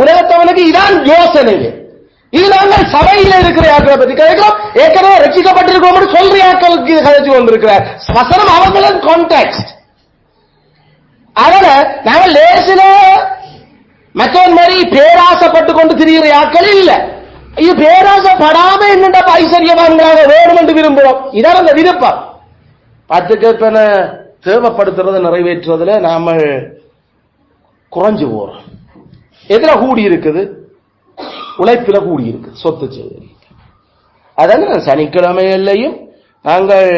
உலகத்தவனுக்கு இதான் யோசனை. இது நாங்கள் சபையில இருக்கிற ஆக்களை பற்றி கதைக்கிறோம். ஏற்கனவே ரட்சிக்கப்பட்டிருக்கோம் சொல்ற ஆக்களுக்கு கதைச்சு கொண்டிருக்கிறார். வசனம் அவர்களின் கான்டெக்ஸ்ட். அதனால நாங்கள் லேசில மற்றவன் மாதிரி பேராசப்பட்டு கொண்டு திரிகிற ஆக்கள் இல்ல. இது பேராசப்படாம என்னடா ஐஸ்வர்யவான்களாக வேணும் என்று விரும்புகிறோம். இதான் அந்த விருப்பம். பத்துக்கேற்பன தேவைப்படுத்துறதை நிறைவேற்றுறதுல நாம குறைஞ்சு போறோம். எதுல கூடி இருக்குது? உழைப்பில கூடி இருக்கு, சொத்து செய்வது. அதனால சனிக்கிழமைகள்லையும் நாங்கள்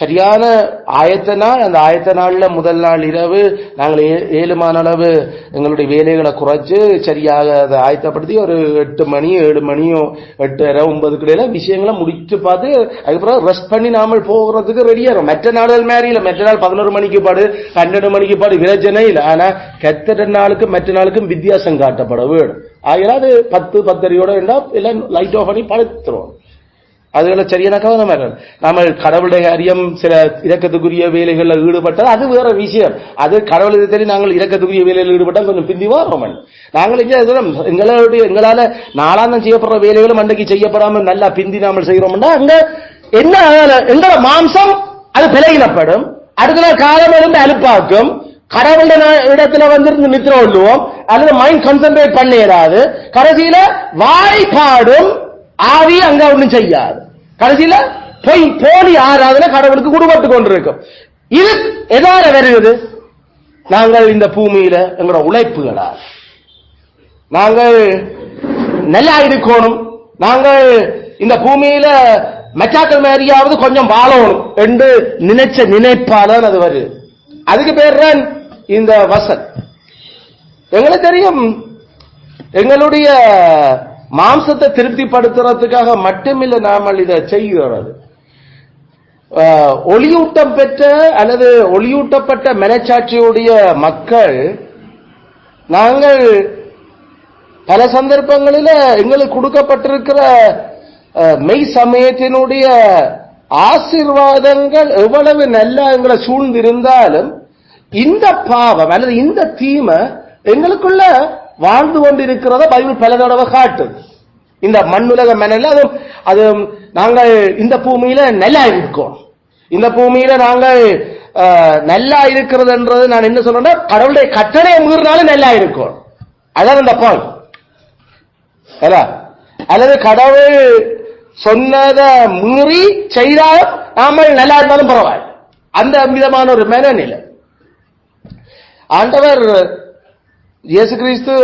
சரியான ஆயத்த நாள், அந்த ஆயத்த நாள்ல முதல் நாள் இரவு நாங்கள் 7 அளவு எங்களுடைய வேலைகளை குறைச்சு சரியாக அதை ஆயத்தப்படுத்தி ஒரு 8 மணி 7 மணியோ 8:30 9 கிடையில விஷயங்களை முடிச்சு பார்த்து அதுக்கப்புறம் ரெஸ்ட் பண்ணி நாமல் போகிறதுக்கு ரெடியாகும். மற்ற நாள்கள் மாதிரி இல்லை. மற்ற நாள் 11 மணிக்கு பாடு 12 மணிக்கு பாடு விரச்சனை இல்லை. ஆனா கெட்ட நாளுக்கும் மற்ற நாளுக்கும் வித்தியாசம் காட்டப்பட வேணும். ஆகலாது 10 10:30 வேண்டாம், எல்லாம் லைட் ஆஃப் பண்ணி படுத்துருவோம். அதுகளை சரியான கவனம். நம்ம கடவுளுடைய காரியம் சில இரக்கத்துக்குரிய வேலைகளில் ஈடுபட்டால் அது வேற விஷயம். அது கடவுளுக்கு தெரியும். நாங்கள் இரக்கத்துக்குரிய வேலையில் ஈடுபட்டால் கொஞ்சம் பிந்தி வரோம். நாங்கள் எங்களால நாளாந்தம் செய்யப்படுற வேலைகளும் அன்றைக்கு செய்யப்படாமல் நல்லா பிந்தி நாமல் செய்கிறோம்னா அங்க என்ன எங்களோட மாம்சம் அது பிழையினப்படும். அடுத்த நாள் காலம் இருந்து அலுப்பாக்கும். கடவுளுடைய இடத்துல வந்து நித்திர கொள்ளுவோம் அல்லது மைண்ட் கான்சென்ட்ரேட் பண்ண இயலாது. கடைசியில வாய்ப்பாடும் ஆவி அங்க ஒன்றும் செய்யாது. கடைசியில போலி ஆராதனை கடவுளுக்கு குடும்பத்து கொண்டிருக்கும். இது எதால வருகிறது? நாங்கள் இந்த பூமியில எங்களோட உழைப்புகளால் நாங்கள் நல்லா இருக்கணும், நாங்கள் இந்த பூமியில மெச்சாக்கள் மாதிரியாவது கொஞ்சம் வாழணும் என்று நினைச்ச நினைப்பாதான் அது வருது. அதுக்கு பேர் தான் இந்த வசன். எங்களுக்கு தெரியும், எங்களுடைய மாம்சத்தை திருப்திப்படுத்துறதுக்காக மட்டுமில்லை நாமல் இதை செய்கிறது. ஒளியூட்டம் பெற்ற அல்லது ஒளியூட்டப்பட்ட மனச்சாட்சியுடைய மக்கள் நாங்கள் பல சந்தர்ப்பங்களில் எங்களுக்கு கொடுக்கப்பட்டிருக்கிற மெய் சமயத்தினுடைய ஆசீர்வாதங்கள் எவ்வளவு நல்லா எங்களை சூழ்ந்திருந்தாலும் இந்த பாவம் அல்லது இந்த தீமை எங்களுக்குள்ள வாழ்ந்து கொண்டிருக்கிறத பைபிள் பல தடவை காட்டுது. இந்த மண்ணுலக மனல அது நாங்கள் இந்த பூமியில நல்லா இருக்கோம், இந்த பூமியில நாங்கள் நல்லா இருக்கிறதுன்றது நான் என்ன சொல்றேன்னா கடவுளுடைய கட்டளையை மீறினாலும் நல்லா இருக்கும். அதான் இந்த பாயிண்ட். அல்லது கடவுள் சொன்னதை மீறி செய்தாலும் நாம நல்லா இருந்தாலும் பரவாயில்ல. அந்த விதமான ஒரு மனநிலை. ஆண்டவர் இயேசு கிறிஸ்து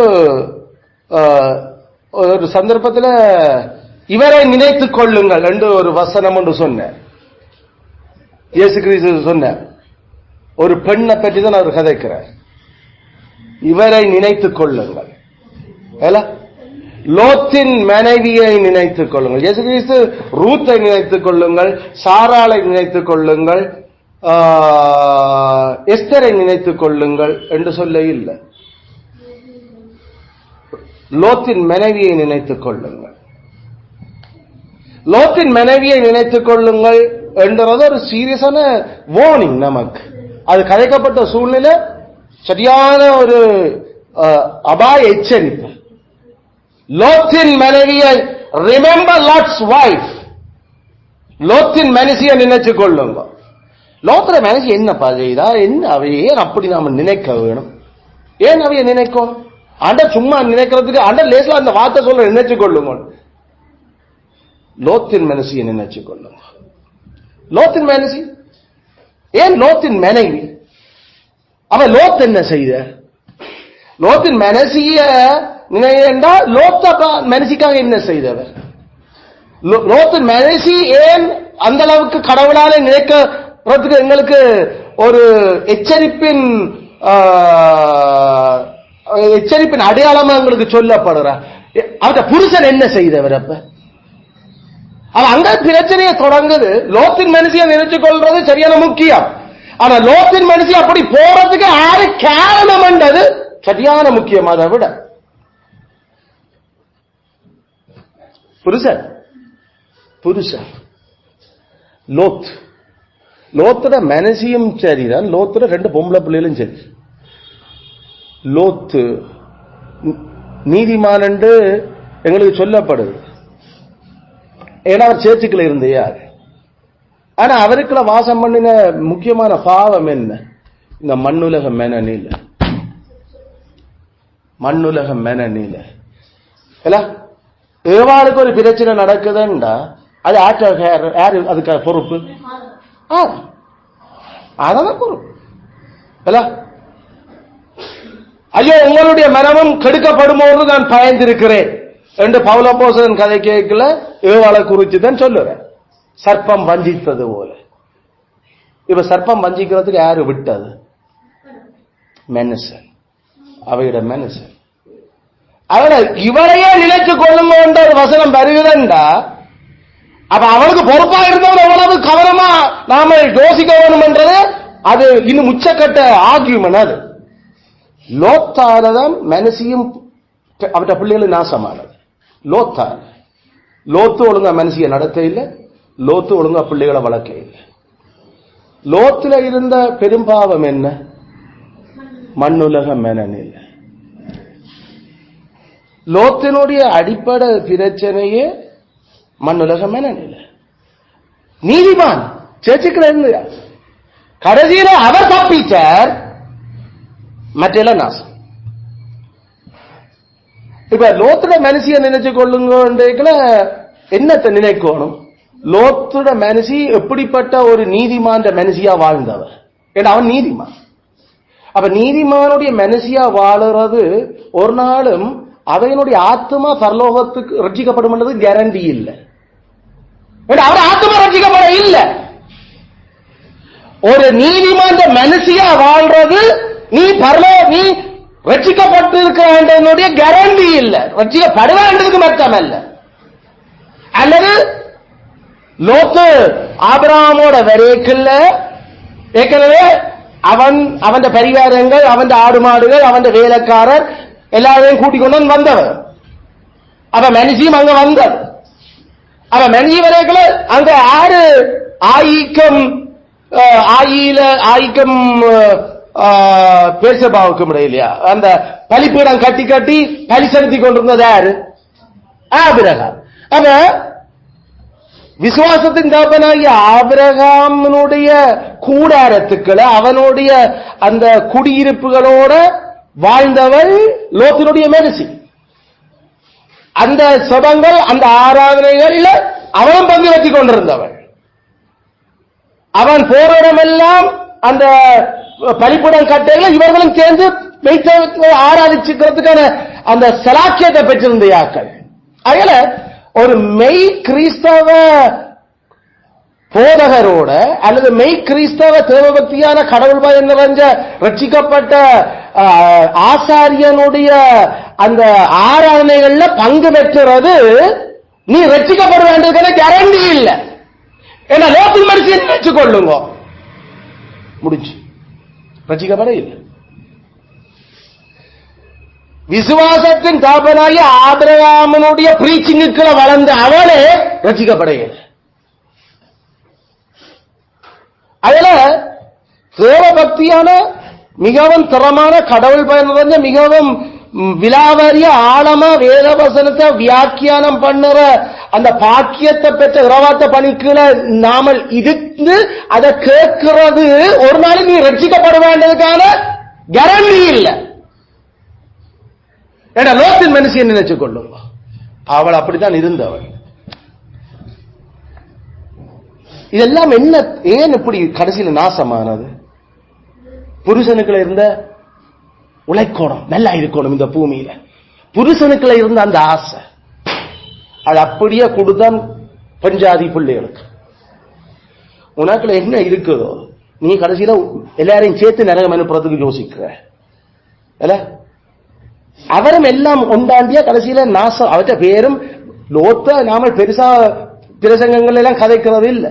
ஒரு சந்தர்ப்பத்தில் இவரை நினைத்துக் கொள்ளுங்கள் என்று ஒரு வசனம் ஒன்று சொன்னார். இயேசு கிறிஸ்து சொன்னார். ஒரு பெண்ணை பற்றி தான் அவர் கதைக்கிறார். இவரை நினைத்துக் கொள்ளுங்கள். லோத்தின் மனைவியை நினைத்துக் கொள்ளுங்கள். இயேசு கிறிஸ்து ரூத்தை நினைத்துக் கொள்ளுங்கள், சாராளை நினைத்துக் கொள்ளுங்கள், எஸ்தரை நினைத்துக் கொள்ளுங்கள் என்று சொல்ல இல்லை. லோத்தின் மனைவியை நினைத்துக் கொள்ளுங்கள். லோத்தின் மனைவியை நினைத்துக் கொள்ளுங்கள் என்றது ஒரு சீரியஸான வார்னிங் நமக்கு. அது கதைக்கப்பட்ட சூழ்நிலை சரியான ஒரு அபாய எச்சரிப்பு. லோத்தின் மனைவியை ரிமெம்பர் லாட்ஸ் வைஃப். லோத்தின் மனுஷியை நினைச்சுக் கொள்ளுங்க. லோத்திர மனுஷி என்னப்பா செய்தா, என்ன அவையே அப்படி நாம நினைக்க வேணும்? ஏன் அவைய நினைக்கணும்? ஆண்ட சும்மா நினைக்கிறதுக்கு ஆண்ட லேசில் அந்த வார்த்தை சொல்ல நினைச்சு கொள்ளுங்க. லோத்தின் மனுஷியை நினைச்சு கொள்ளுங்க. லோத்தின் மனுஷி ஏன் லோத்தின் மனைவி? அவன் லோத் என்ன செய்த? லோத்தின் மனசிய நினைண்டா லோத்த மனசிக்காக என்ன செய்தவர்? லோத்தின் மனசி ஏன் அந்த அளவுக்கு கடவுளால நினைக்கிறதுக்கு எங்களுக்கு ஒரு எச்சரிப்பின் அடையாளமா எங்களுக்கு சொல்லப்படுற. அவன் புருஷன் என்ன செய்தவர்? அப்ப அவன் அங்க பிரச்சனையை தொடங்குது. லோத்தின் மனுஷியை நினைச்சு கொள்றது சரியான முக்கியம். ஆனா லோத்தின் மனுஷி அப்படி போறதுக்கு யாரு காரணம் என்றது சரியான முக்கியம். அதை விட புருஷன் லோத்துட மனசியும் சரிதான், லோத்துட 2 பொம்பளை பிள்ளைகளும் சரி. லோத்து நீதிமான் என்று எங்களுக்கு சொல்லப்படுது. ஏன்னா அவர் சேர்ச்சுக்களை இருந்த யாரு. ஆனா அவருக்குள்ள வாசம் பண்ணின முக்கியமான பாவம் என்ன? இந்த மண்ணுலக மெனநில. ஏவாளுக்கு ஒரு பிரச்சனை நடக்குதுண்டா அது யாரு அதுக்கு பொறுப்பு? அதான் பொறுப்பு. ஐயோ உங்களுடைய மனமும் கெடுக்கப்படுமோன்னு நான் பயந்திருக்கிறேன் என்று பவுலப்போஸ்தலன் கதை கேட்கல ஏவாளை குறிச்சு தான் சொல்லுறேன். சர்ப்பம் வஞ்சித்தது போல. இப்ப சர்ப்பம் வஞ்சிக்கிறதுக்கு யாரு விட்டது? மனுஷன், அவையிட மனுஷன். அவனை இவரையே நினைச்சு கொள்ளுங்க என்ற ஒரு வசனம் வருகிறண்டா அப்ப அவனுக்கு பொறுப்பா இருந்தவன் எவ்வளவு கவனமா நாம யோசிக்க வேணும் என்றது அது இன்னும் உச்சக்கட்ட ஆர்கியூமெண்ட். அது லோத்தாலதான் மனசியும் அவற்ற பிள்ளைகளும் நாசமானது. லோத்து ஒழுங்கா மனசிய நடத்த இல்லை, லோத்து ஒழுங்கா பிள்ளைகளை வளர்க்க இல்லை. லோத்துல இருந்த பெரும்பாவம் என்ன? மண்ணுலக மனநிலை. லோத்தினுடைய அடிப்படை பிரச்சனையே மண்ணுலக மனநிலை. நீதிமான் சேர்ச்சுக்கிறது கடைசியில அவர் தப்பிச்சார், மற்ற நாசம். இப்ப லோத்துட மனசிய நினைச்சு கொள்ளுங்க. என்னத்தை நினைக்கணும்? லோத்துட மனசி எப்படிப்பட்ட ஒரு நீதிமான மனசியா வாழ்ந்தவர். ஏன்னா அவன் நீதிமான். அப்ப நீதிமானுடைய மனசியா வாழுறது ஒரு நாளும் அவனுடைய ஆத்மா பரலோகத்துக்கு ரட்சிக்கப்படும் கேரண்டி இல்லை. அவர் ஆத்மா ரட்சிக்கப்பட இல்லை. ஒரு நீதிமான மனசியா வாழ்றது நீ ரட்சிக்கப்பட்டு இருக்க கேரண்டி இல்லை, ரட்சிக்கப்பட வேண்டியதுக்கு மட்டும் அல்ல. அல்லது லோத்து ஆபிரகாமோட வரைக்குள்ள ஏற்கனவே அவன் பரிவாரங்கள், அவன் ஆடு மாடுகள், அவன் வேலைக்காரர் எல்லாரையும் கூட்டிக் கொண்டு வந்தவர். அவ மனுஷியும் அங்க வந்தது. அவ மனுஷி வரைக்குள்ள அங்க ஆறு ஆயிக்கம் பேசபாவுக்கும் இல்லையா அந்த பலிப்பீடம் கட்டி கட்டி பலி செலுத்தி கொண்டிருந்தது யாரு? ஆபிரகாம். அப்ப விசுவாசத்தின் தகப்பனாகிய ஆபிரகாமினுடைய கூடாரத்துக்களை அவனுடைய அந்த குடியிருப்புகளோட வாழ்ந்தவள் லோத்தினுடைய மனசி. அந்த சபங்கள், அந்த ஆராதனைகள் அவன் பங்கு வச்சுக் கொண்டிருந்தவள். அவன் போரிடமெல்லாம் அந்த பலிப்புடன் கட்டைகள் இவர்களும் சேர்ந்து ஆராதிச்சுக்கிறதுக்கான அந்த சலாக்கியத்தை பெற்றிருந்த யாக்கள். அதனால ஒரு மெய் கிறிஸ்தவ போதகரோட அல்லது மெய் கிறிஸ்தவ தேவபக்தியான கடவுள் பயம் நிறைஞ்ச ரட்சிக்கப்பட்ட ஆசாரியனுடைய அந்த ஆராதனைகள்ல பங்கு பெற்றுறது நீ ரட்சிக்கப்பட வேண்டியதுக்கான கேரண்டி இல்லை. ஏன்னா லோத்தின் மனுஷியை நினைச்சு கொள்ளுங்க, முடிஞ்சு ரட்சிக்கப்பட இல்லை. விசுவாசத்தின் தாபனாகி ஆபிரகாமனுடைய பிரீச்சிங்குக்களை வளர்ந்த அவளே ரட்சிக்கப்பட இல்லை. அதுல தேவபக்தியான மிகவும் திறமான கடவுள் பயன் நிறைஞ்ச மிகவும் விலாவரிய ஆழமா வேதவசனத்தை வியாக்கியானம் பண்ணுற அந்த பாக்கியத்தை பெற்ற இரவாத்த பணிக்குள்ள நாமல் இருந்து அதை கேட்கிறது ஒரு நாள் நீ ரட்சிக்கப்பட வேண்டியதுக்கான கேரண்டி இல்லை. ஏன்னா லோத்தின் மனுஷியை நினைச்சு கொள்ளுங்க, அவள் அப்படித்தான் இருந்தவள். இதெல்லாம் என்ன, ஏன் இப்படி கடைசியில் நாசமானது? புருஷனுக்குள்ள இருந்த உழைக்கணும், நல்லா இருக்கணும் இந்த பூமியில, புருஷனுக்குள்ள இருந்த அந்த ஆசை அது அப்படியே கொடுத்தான் பஞ்சாதி பிள்ளைகளுக்கு. உனக்குள்ள என்ன இருக்குதோ நீ கடைசியில எல்லாரையும் சேர்த்து நரகம் அனுப்புறதுக்கு யோசிக்கிற. அவரும் எல்லாம் உண்டாண்டிய கடைசியில நாசம். அவற்ற பேரும் லோத்த நாம பெருசா பிரசங்கங்கள் எல்லாம் கதைக்கிறது இல்லை.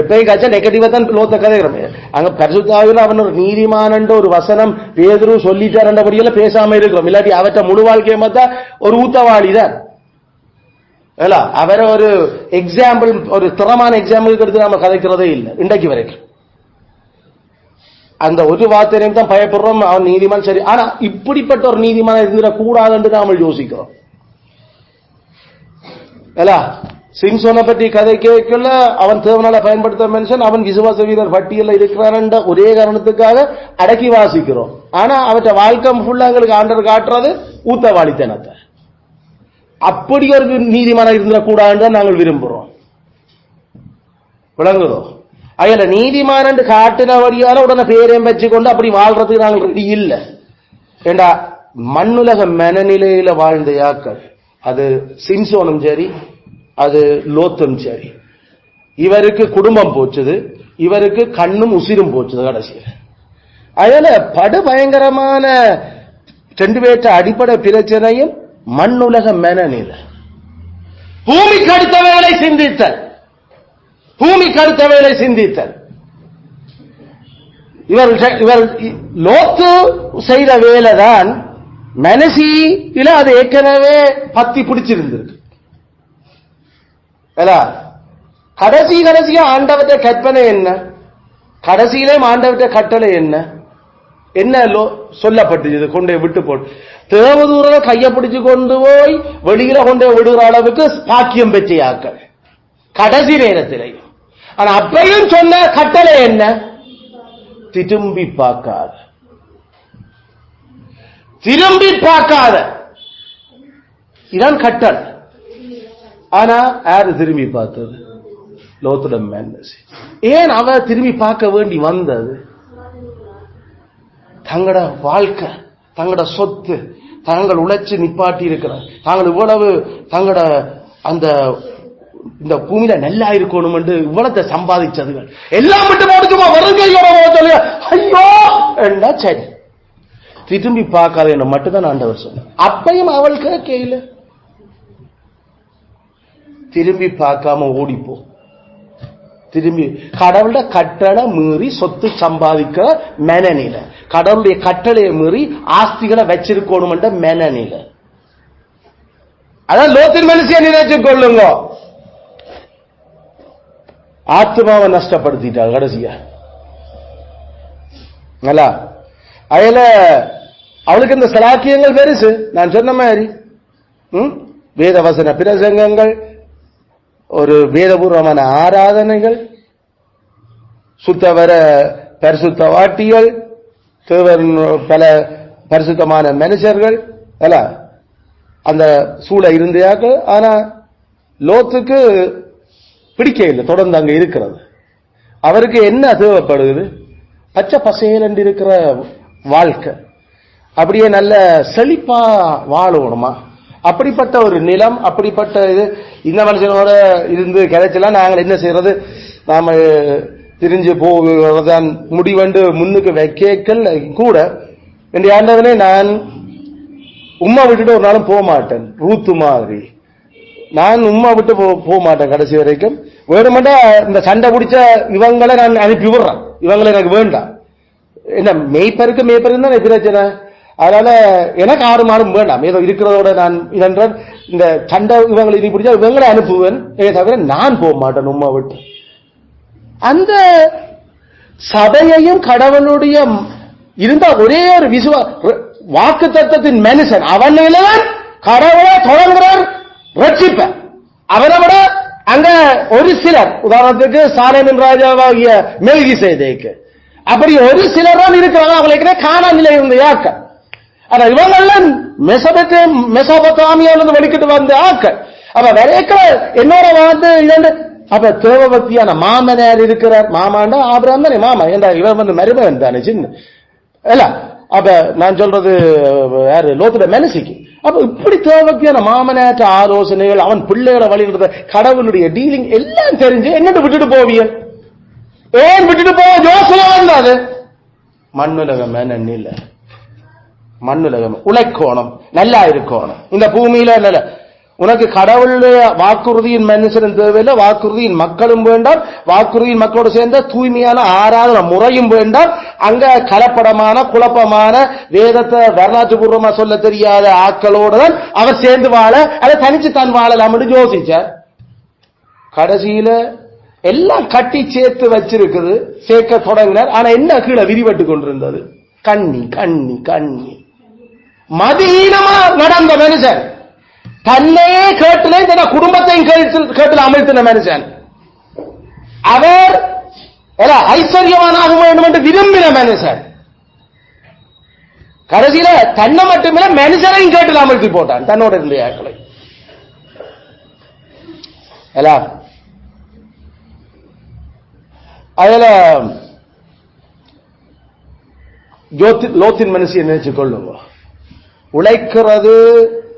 எப்பயும் கச்சா நெகட்டிவா தான் லோத்த கதைக்கிறோம். அங்க பரிசுத்தாவில அவன் ஒரு நீதிமான் ஒரு வசனம் பேதுரு சொல்லிட்டார்படியெல்லாம் பேசாம இருக்கிறோம். இல்லாட்டி அவற்ற முழு வாழ்க்கையை பார்த்தா ஒரு ஊத்தவாளி தான். அவரை ஒரு எக்ஸாம்பிள், ஒரு திறமான எக்ஸாம்பிள் எடுத்து நாம கதைக்கிறதே இல்லை இன்றைக்கு வரைக்கும். அந்த ஒரு வார்த்தையும் தான் பயப்படுறோம், அவன் நீதிமான். சரி, ஆனா இப்படிப்பட்ட ஒரு நீதிமான இருந்துடக்கூடாது என்று நாம யோசிக்கிறோம். சிம்சோனை பற்றி கதை கேட்கல, அவன் தேவனால பயன்படுத்த மனுஷன், அவன் விசுவாச வீரர் பட்டியல இருக்கிறான் ஒரே காரணத்துக்காக அடக்கி வாசிக்கிறோம். ஆனா அவற்றை வாழ்க்கை ஃபுல்லா எங்களுக்கு ஆண்டர் காட்டுறது ஊத்தவாளித்தனத்தை. அப்படி ஒரு நீதிமானம் இருந்துடக்கூடாதுன்னு நாங்கள் விரும்புறோம். விளங்குதோ? அயல நீதிமான் காட்டினபடியால உடனே பேரையும் வச்சுக்கொண்டு அப்படி வாழ்றதுக்கு நாங்கள் ரெடி இல்லை. ஏண்டா மண்ணுலக மனநிலையில வாழ்ந்த யாக்கள், அது சிம்சோனும் சரி, அது லோத்தும் சரி, இவருக்கு குடும்பம் போச்சுது, இவருக்கு கண்ணும் உசிரும் போச்சுது கடைசியில். அதனால படு பயங்கரமான ரெண்டு பேற்ற அடிப்படை பிரச்சனையும் மண்ணுலக மனநிலை. பூமிக்கு அடுத்த வேலை சிந்தித்தல், பூமிக்கு அடுத்த வேலை சிந்தித்தல். இவர் லோத்து செய்த வேலைதான் மனசில அது ஏற்கனவே பத்தி பிடிச்சிருந்திருக்கு. கடைசியா ஆண்டவற்ற கற்பனை என்ன, கடைசியிலே ஆண்டவற்ற கட்டளை என்ன என்ன சொல்லப்பட்டு கொண்டே விட்டு போட்டு தேவதூர கையை பிடிச்சு கொண்டு போய் வெளியில கொண்டே விடுகிற அளவுக்கு பாக்கியம் பெற்றியாக்கள் கடைசி நேரத்திலையும். ஆனா அப்பையும் சொன்ன கட்டளை என்ன? திரும்பி பார்க்காத, திரும்பி பார்க்காத, இதான் கட்டளை. ஆனா யாரு திரும்பி பார்த்தது? லோத்துட மேனசி. ஏன் அவ திரும்பி பார்க்க வேண்டி வந்தது? தங்களோட வாழ்க்கை, தங்களோட சொத்து, தாங்கள் உழைச்சு நிப்பாட்டி இருக்கிற, தாங்கள் இவ்வளவு தங்களோட அந்த இந்த பூமியில நல்லா இருக்கணும் என்று இவ்வளத்தை சம்பாதிச்சதுகள் எல்லாம் விட்டு போடுச்சுமா வருகையோட சொல்லி ஐயோ என்ன சரி திரும்பி பார்க்காத என்ன மட்டும்தான் ஆண்டவர் சொன்ன. அப்பையும் அவள் கேட்கல. திரும்பி பார்க்காம ஓடிப்போ. திரும்பி கடவுள கட்டளை மீறி சொத்து சம்பாதிக்கிற மெனநில, கடவுளுடைய கட்டளையை மீறி ஆஸ்திகளை வச்சிருக்கணும் என்ற மெனநில. அதான் லோத்தின் மனுஷிய நினைச்சு கொள்ளுங்க. ஆத்மாவை நஷ்டப்படுத்திட்டாங்க கடைசியா. நல்லா அயல அவளுக்கு இந்த சலாக்கியங்கள் பெருசு. நான் சொன்ன மாதிரி வேதவசன பிரசங்கங்கள், ஒரு வேதபூர்வமான ஆராதனைகள், சுத்தவர பரிசுத்த வாட்டிகள், பல பரிசுத்தமான மனுஷர்கள் அல்ல அந்த சூழ இருந்தாங்க. ஆனா லோத்துக்கு பிடிக்க இல்லை தொடர்ந்து அங்க இருக்கிறது. அவருக்கு என்ன தேவைப்படுது? பச்சை பசேல் என்று இருக்கிற வாழ்க்கை, அப்படியே நல்ல செழிப்பா வாழணுமா, அப்படிப்பட்ட ஒரு நிலம், அப்படிப்பட்ட இது. இந்த மனுஷனோட இருந்து கிடைச்சலாம் நாங்கள் என்ன செய்யறது, நாம திரிஞ்சு போவதான் முடிவென்று முன்னுக்கு வைக்கல் கூட. என் ஆண்டவனே, நான் உம்மா விட்டுட்டு ஒரு நாளும் போக மாட்டேன். ரூத்து மாதிரி நான் உம்மா விட்டு போக மாட்டேன் கடைசி வரைக்கும். வேணுமெண்டா இந்த சண்டை பிடிச்ச இவங்களை நான் அனுப்பி விடுறேன், இவங்களை எனக்கு வேண்டாம். என்ன மேய்ப்பருக்கு தான் பிரச்சனை. அதனால எனக்கு 6 மாதம் வேண்டாம், ஏதோ இருக்கிறதோட நான் இதென்றால் இந்த சண்டை இவங்களை இனி பிடிச்சா இவங்களை அனுப்புவேன், தவிர நான் போக மாட்டேன் உம்மா விட்டு. அந்த சபையையும் கடவுளுடைய இருந்த ஒரே ஒரு வாக்கு தத்துவத்தின் மனுஷன் அவனில்தான் கடவுளை தொடங்குறார் ரட்சிப்ப. அவரை விட அங்க ஒரு சிலர், உதாரணத்துக்கு சாலேமின் ராஜாவாகிய மெல்கிசேதேக்கு, அப்படி ஒரு சிலர் தான் இருக்கிறாங்க. அவங்களுக்கு காண நிலை இருந்த யாக்க. ஆனா இவங்கெல்லாம் மெசோபொத்தாமியாவிலிருந்து வெளிக்கிட்டு வந்த ஆக்கள். அப்ப வரைக்க என்னோட வந்து இரண்டு அப்ப தேவபக்தியான மாமனார் இருக்கிறார். மாமாண்டா ஆபிரகாம் தானே மாமா, ஏண்டா இவர் வந்து மருமகன் தானே சின்ன இல்ல. அப்ப நான் சொல்றது யாரு? லோத்துட மனசிக்கு. அப்ப இப்படி தேவபக்தியான மாமனாற்ற ஆலோசனைகள், அவன் பிள்ளைகளை வழிநடத்த கடவுளுடைய டீலிங் எல்லாம் தெரிஞ்சு என்னட்டு விட்டுட்டு போவிய? ஏன் விட்டுட்டு போக? யோசனை வந்தாது. மண்ணுலகம் இல்ல, மண்ணுலகம் உழைக்கோணும், நல்லா இருக்கணும் இந்த பூமியில. இல்ல உனக்கு கடவுளுடைய வாக்குறுதியின் மனுஷனும் தேவையில்லை, வாக்குறுதியின் மக்களும் வேண்டாம், வாக்குறுதியின் மக்களோடு சேர்ந்த தூய்மையான ஆராதனை முறையும் வேண்டாம். அங்க கலப்படமான குழப்பமான வேதத்தை வரலாற்று பூர்வமா சொல்ல தெரியாத ஆட்களோடு தான் அவர் சேர்ந்து வாழ, அதை தனிச்சு தான் வாழலாம் யோசிச்ச. கடைசியில எல்லாம் கட்டி சேர்த்து வச்சிருக்குது, சேர்க்க தொடங்கினார். ஆனா என்ன கீழே விரிவட்டு கொண்டிருந்தது? கண்ணி கண்ணி கண்ணி மதியீனமா நடந்த மனுஷன், தன்னையே கேட்டுல இந்த குடும்பத்தையும் கேட்டுல அமிழ்த்தின மனுஷன், அவர் ஐஸ்வர்யவானாக வேண்டும் என்று விரும்பின மனுஷன், கடைசியில தன்னை மட்டுமே மனுஷனையும் கேட்டுல அமிழ்த்தி போட்டான் தன்னோட இருந்த ஆட்களை. அதுல லோத்தின் மனசு நினைச்சு கொள்ளுங்க. உழைக்கிறது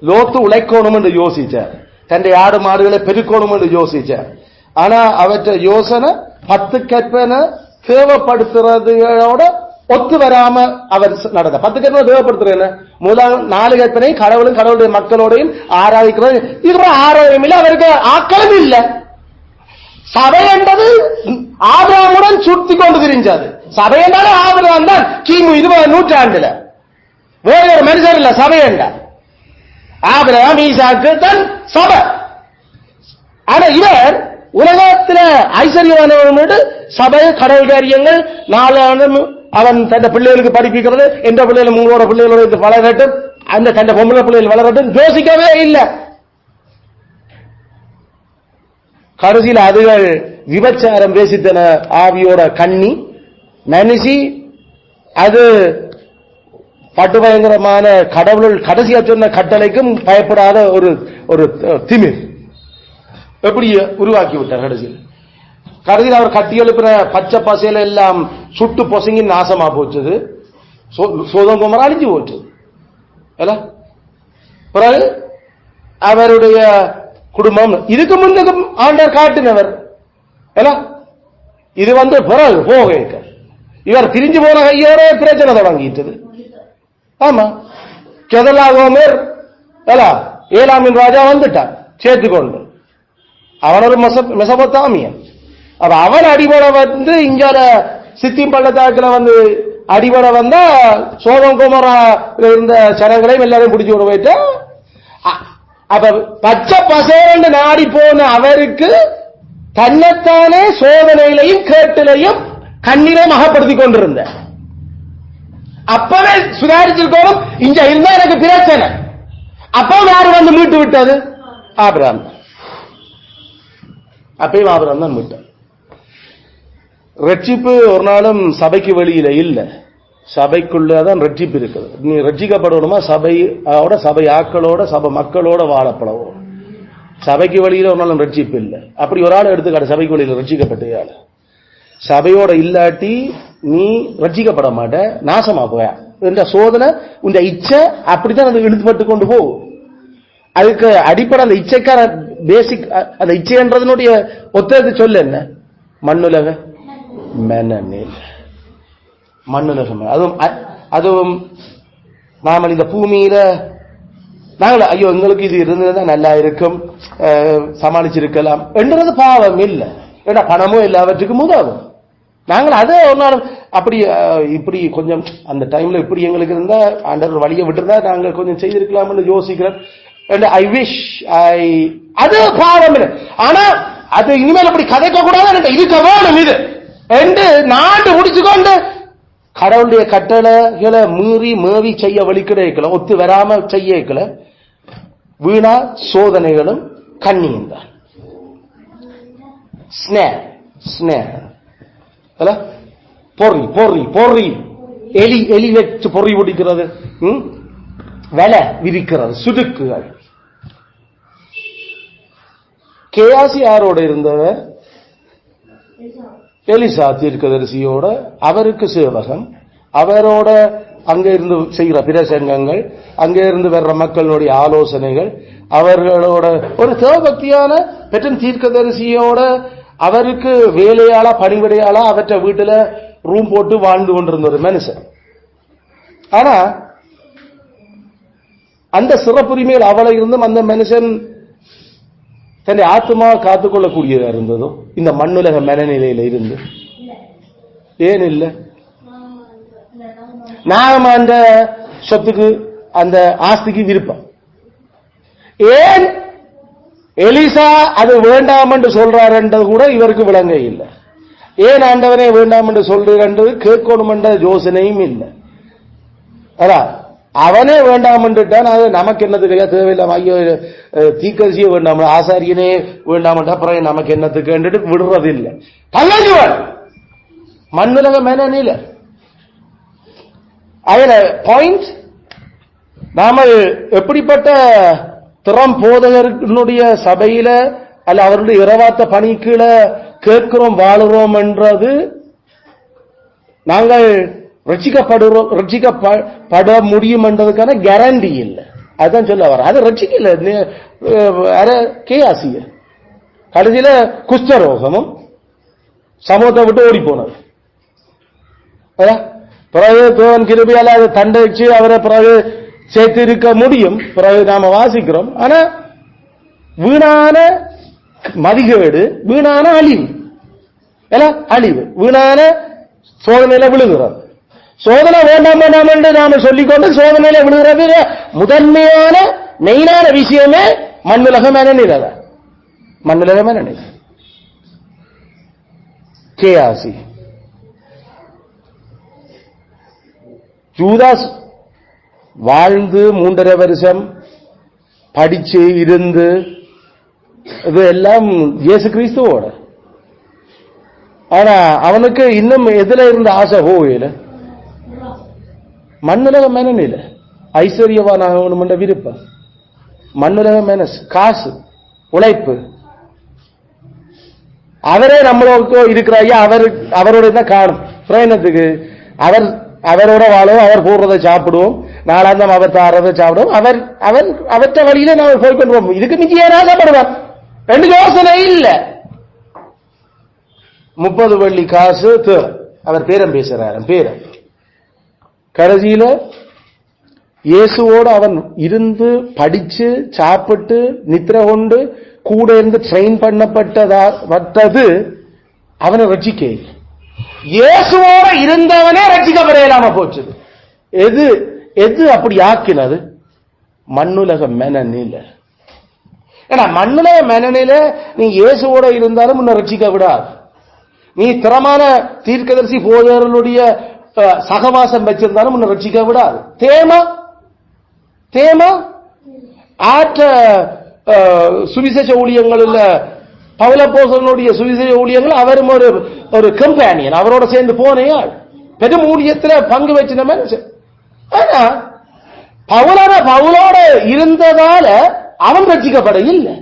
லோத்து உழைக்கணும் என்று யோசிச்சார், தன்னை ஆடு மாடுகளை பெருக்கணும் என்று யோசிச்சார். ஆனா அவற்றை யோசனை 10 கற்பனை தேவைப்படுத்துறதோட ஒத்து வராம அவர் நடந்த 10 கற்பனை தேவைப்படுத்துறது முதல் 4 கற்பனை கடவுளும் கடவுளுடைய மக்களோடையும் ஆராதிக்கிறது. இது ஆரோக்கியம் இல்லை, அவருக்கு ஆக்களும் இல்லை. சபை என்பது ஆபிரகாமுடன் சுற்றி கொண்டு திரிஞ்சது. சபை என்றாலும் ஆபிரகாம் தான். கிமு 20 நூற்றாண்டுல வேற ஒரு மனுஷர் இல்ல சபை என்றார். ஆபிரகாம் ஈசாக்கு தான் சபை. ஆனா இவர் உலகத்துல ஐஸ்வர்யவானவனோடு சபை கடவுள் காரியங்கள் 4 ஆண்டு அவன் தன் பிள்ளைகளுக்கு படிப்பிக்கிறது, எந்த பிள்ளைகள் உங்களோட பிள்ளைகளோட வளரட்டும், அந்த தன் பொம்பளை பிள்ளைகள் வளரட்டும் யோசிக்கவே இல்லை. கடைசியில் அதுகள் விபச்சாரம் பேசித்தன. ஆவியோட கண்ணி மனுஷி அது படுபயங்கரமான கடவுள் கடைசியா சொன்ன கட்டளைக்கும் பயப்படாத ஒரு திமிர் எப்படி உருவாக்கி விட்டார். கடைசியில் அவர் கட்டி எழுப்பின பச்சை பசையில எல்லாம் சுட்டு பொசுங்கி நாசமா போச்சது. சோதம் குமரா அழிஞ்சு போச்சு. பிறகு அவருடைய குடும்பம் இதுக்கு முன்னுக்கும் ஆண்டவர் காட்டினவர். இது பிறகு போக இவர் பிரிஞ்சு போன கையோட பிரச்சனை தொடங்கிட்டது. ஆமா, கெதலாகோமர் 7ஆம் ராஜா வந்துட்டான் சேர்த்துக்கொண்டு. அவன் ஒரு மெசபொத்தாமியன். அப்ப அவன் அடிபட இங்கால சித்தி பள்ளத்தாக்குல அடிபட வந்தா சோதம் குமரா இருந்த ஜனங்களையும் எல்லாரையும் பிடிச்சு விட போயிட்டு, அப்ப பச்சை பசேரண்டு நாடி போன அவருக்கு தன்னைத்தானே சோதனையிலையும் கேட்டிலையும் கண்ணிலையும் அகப்படுத்திக் கொண்டிருந்த அப்பவே சுதாரிச்சிருக்கோம். இங்க இருந்தா எனக்கு பிரச்சனை. அப்ப யாரு மீட்டு விட்டது? ஆபிரகாம். அப்பயும் ஆபிரகாம் தான் மீட்டார். ரட்சிப்பு ஒரு நாளும் சபைக்கு வெளியில இல்ல, சபைக்குள்ளதான் ரட்சிப்பு இருக்குது. நீ ரட்சிக்கப்படணுமா சபையோட சபை ஆக்களோட சபை மக்களோட வாழப்படவும். சபைக்கு வெளியில ஒரு நாளும் ரட்சிப்பு இல்லை. அப்படி ஒரு ஆள் எடுத்துக்காட்டு சபைக்கு வெளியில ரட்சிக்கப்பட்ட சபையோட இல்லாட்டி நீ ரட்சிக்கப்பட மாட்ட, நாசமா போய என்ற சோதனை உன் இச்சை அப்படித்தான் அது இழுத்துப்பட்டு கொண்டு போகும். அதுக்கு அடிப்படை அந்த இச்சைக்கார பேசிக் அந்த இச்சைன்றதனுடைய ஒத்தது சொல்ல என்ன? மண்ணுலக மெனனில் மண்ணுலகம். அதுவும் நாம இந்த பூமியில நாங்கள ஐயோ எங்களுக்கு இது இருந்ததுதான் நல்லா இருக்கும் சமாளிச்சிருக்கலாம் என்றது பாவம் இல்லை. ஏன்னா பணமும் எல்லாவற்றுக்கும் உதவும். நாங்கள் அதை ஒரு நாள் அப்படி இப்படி கொஞ்சம் அந்த டைம்ல இப்படி எங்களுக்கு இருந்தா ஆண்டவர் வழியை விட்டுருந்தா நாங்கள் கொஞ்சம் செய்திருக்கலாம்னு யோசிக்கிறேன். ஐ விஷ் அது பாவம் இல்லை. ஆனா அது இனிமேல் அப்படி கதைக்க கூடாது, இருக்க வேணும் இது என்று நாண்டு முடிச்சுக்கொண்டு கடவுளுடைய கட்டளைகளை மீறி மேவி செய்ய வலிக்கிற ஒத்து வராம செய்யல வீணா சோதனைகளும் கண்ணியும் தான். பொறி பொறி பொறி எலி எலி வச்சு பொறி பிடிக்கிறது, விலை விரிக்கிறது, சுடுக்குகள். கேயாசி யாரோட இருந்தவர்? எலிசா தீர்க்கதரிசியோட. அவருக்கு சேவகம், அவரோட அங்க இருந்து செய்கிற பிரசங்கங்கள், அங்க இருந்து வர்ற மக்களுடைய ஆலோசனைகள், அவர்களோட ஒரு தேவபக்தியான பெற்ற தீர்க்கதரிசியோட அவருக்கு வேலையாளா பணிவிடையாளா அவற்றை வீட்டுல ரூம் போட்டு வாழ்ந்து கொண்டிருந்த ஒரு மனுஷன். ஆனா அந்த சிறப்புரிமையில் அவளை இருந்தும் அந்த மனுஷன் தன்னை ஆத்மா காத்துக்கொள்ளக்கூடியதா இருந்ததோ இந்த மண்ணுலக மனநிலையில இருந்து. ஏன் இல்லை? நாம அந்த சொத்துக்கு அந்த ஆஸ்திக்கு விருப்பம். ஏன் எலிசா அது வேண்டாம் என்று சொல்றாருன்றது கூட இவருக்கு விளங்க இல்லை. ஏன் ஆண்டவனே வேண்டாம் என்று சொல்றது கேட்கணும் என்ற யோசனையும் இல்லை. அவனே வேண்டாம் என்றுட்டான். அது நமக்கு என்னத்துக்கு தேவையில்லாம ஐயோ தீக்கரிசியே வேண்டாம், ஆசாரியனே வேண்டாம், அப்புறம் நமக்கு என்னத்துக்கு விடுறது இல்லை. தங்கஜுவன் மண்ணுலக மேனில அதுல பாயிண்ட் நாம எப்படிப்பட்ட திறம் போதகர்களுடைய சபையில அல்ல அவருடைய இரவாத்த பணி கீழே கேட்கிறோம் வாழுறோம் என்றது நாங்கள் ரட்சிக்கப்பட முடியும் என்றதுக்கான கேரண்டி இல்லை. அதுதான் சொல்ல வர. அது ரட்சிக்கல கேயாசிய கடைசியில குஷ்டரோகமும் சமூகத்தை விட்டு ஓடி போனது. பிறகு தேவன் கிருபையால அதை தண்டிச்சு அவரை பிறகு சேர்த்திருக்க முடியும். பிறகு நாம வாசிக்கிறோம். ஆனா வீணான மதிகேடு, வீணான அழிவு, வீணான சோதனையில விழுகிறது. சோதனை வேண்டாம் வேண்டாம் என்று நாம சொல்லிக்கொண்டு சோதனையில விழுகிறது. முதன்மையான மெயினான விஷயமே மண்ணுலகம் என நிலை. மண்ணுலகம் என நிலை கேயாசி. யூதாஸ் வாழ்ந்து 3.5 வருஷம் படிச்சு இருந்து இது எல்லாம் இயேசு கிறிஸ்துவோட. ஆனா அவனுக்கு இன்னும் எதுல இருந்த ஆசை போகல, மண்ணுலக மேனில ஐஸ்வர்யவான் ஆகணும் என்ற விருப்பம், மண்ணுலக மேனஸ், காசு, உழைப்பு. அவரே நம்மளுக்கு இருக்கிற ஐயா அவரோட தான் காணும் பிரயணத்துக்கு. அவரோட வாழும், அவர் போடுறதை சாப்பிடுவோம், நாளாந்தம் அவர் தாரதை சாப்பிடுவோம், அவற்ற வழியில நாம போய்கொண்டு போவோம். இதுக்கு நிச்சயம் ஆசைப்படுவார். 2 யோசனை இல்ல. 30 வெள்ளி காசு அவர் பேரம் பேசுறாரு. பேரம் கடைசியில இயேசுவோடு அவன் இருந்து படிச்சு சாப்பிட்டு நித்திர கொண்டு கூட இருந்து ட்ரெயின் பண்ணப்பட்டது அவனை ரட்சிக்க. இயேசுவோட இருந்தவனே ரட்சிக்கப்படையலாம போச்சு. எது அப்படி ஆக்கினது? மண்ணுலக மெனநில. ஏன்னா மண்ணுலக மெனநில நீ இயேசுவோட இருந்தாலும் உன்னை ரட்சிக்க விடாது. நீ திறமான தீர்க்கதரிசி போதர்களுடைய சகவாசம் வச்சிருந்தாலும் உன்னை ரட்சிக்க விடாது. தேமா ஆற்ற சுவிசேஷ ஊழியங்களில் பவுலப்போஸ்தலனுடைய சுவிசேஷ ஊழியங்கள் அவரும் ஒரு கம்பேனியன், அவரோட சேர்ந்து போனையாள் பெரும் ஊழியத்தில் பங்கு வச்சின மனுஷன். ஆனா பவுலோட இருந்ததால அவன் ரட்சிக்கப்பட இல்லை.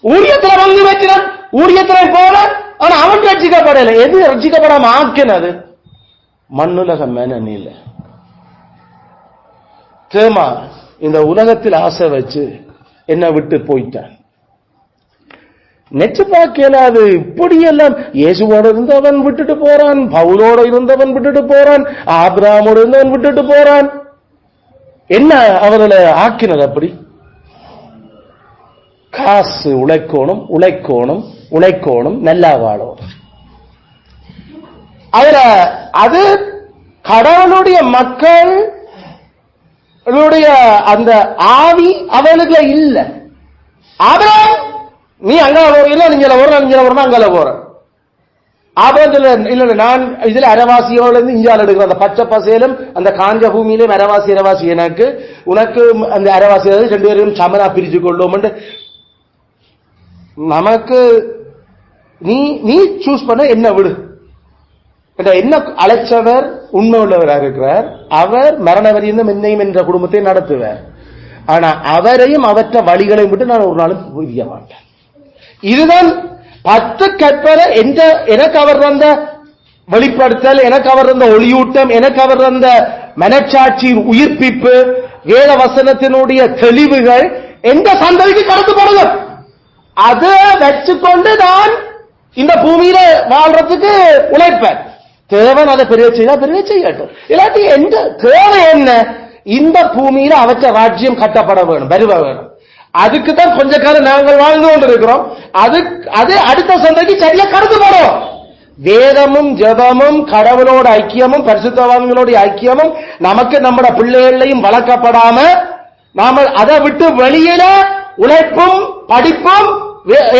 ஊழியத்தில் பங்கு வச்சினான், ஊழியத்தில் போனான், ஆனா அவன் ரட்சிக்கப்படலை. எது ரட்சிக்கப்படாம ஆக்கினது? மண்ணுலக மேனில. தேமா இந்த உலகத்தில் ஆசை வச்சு என்ன விட்டு போயிட்டான். நெச்சு பார்க்கல. அது இப்படியெல்லாம் இயேசுவோட இருந்தவன் விட்டுட்டு போறான், பவுலோட இருந்தவன் விட்டுட்டு போறான், ஆபிரகாமோட இருந்தவன் விட்டுட்டு போறான். என்ன அவர்களை ஆக்கினது அப்படி? காசு, உழைக்கோணும், நல்லா வாழும். அதுல அது கடவுளுடைய மக்களுடைய அந்த ஆவி அவளுக்கு இல்ல. ஆபிரகாம் நீ அங்க இல்ல, நீங்க வரணும், அங்கல போற ஆபத்துல இல்ல. நான் இதுல அரவாசியோட இருந்து இஞ்சால் எடுக்கிற அந்த பச்சை பசேலும் அந்த காஞ்ச பூமியிலும் அரவாசி எனக்கு, உனக்கு அந்த அரவாசி 2 பேரும் சமனா பிரிச்சு கொள்ளும். நமக்கு நீ சூஸ் பண்ண என்ன விடு. என்ன அழைச்சவர் உண்மை உள்ளவராக இருக்கிறார். அவர் மரண வரையும் என்னையும் என்ற குடும்பத்தை நடத்துவார். ஆனா அவரையும் அவற்ற வழிகளையும் விட்டு நான் ஒரு நாளும் புரிய மாட்டேன். இதுதான் 10 கற்பனை. எனக்கு அவர் வந்த வெளிப்படுத்தல், எனக்கு அவர் வந்த ஒளியூட்டம், எனக்கு அவர் வந்த மனச்சாட்சியின் உயிர்ப்பிப்பு, வேத வசனத்தினுடைய தெளிவுகள் எந்த சந்ததிக்கு கடந்து போடுங்க. அதை வச்சுக்கொண்டு நான் இந்த பூமியில வாழ்றதுக்கு உழைப்பேன். தேவன் அதை பெரிய செய்யட்டும். இல்லாட்டி எந்த தேவை என்ன? இந்த பூமியில அவற்ற ராஜ்யம் கட்டப்பட வேணும், வருவ வேணும். அதுக்கு தான் கொஞ்ச காலம் நாங்கள் வாழ்ந்து கொண்டிருக்கிறோம். அது அடுத்த சந்தைக்கு சரியா கருத்து போடும். வேதமும் ஜெபமும் கடவுளோட ஐக்கியமும் பரிசுத்தவான்களோட ஐக்கியமும் நமக்கு நம்மட பிள்ளைகளையும் வளர்க்கப்படாம நாம அதை விட்டு வெளியில உழைப்பும் படிப்பும்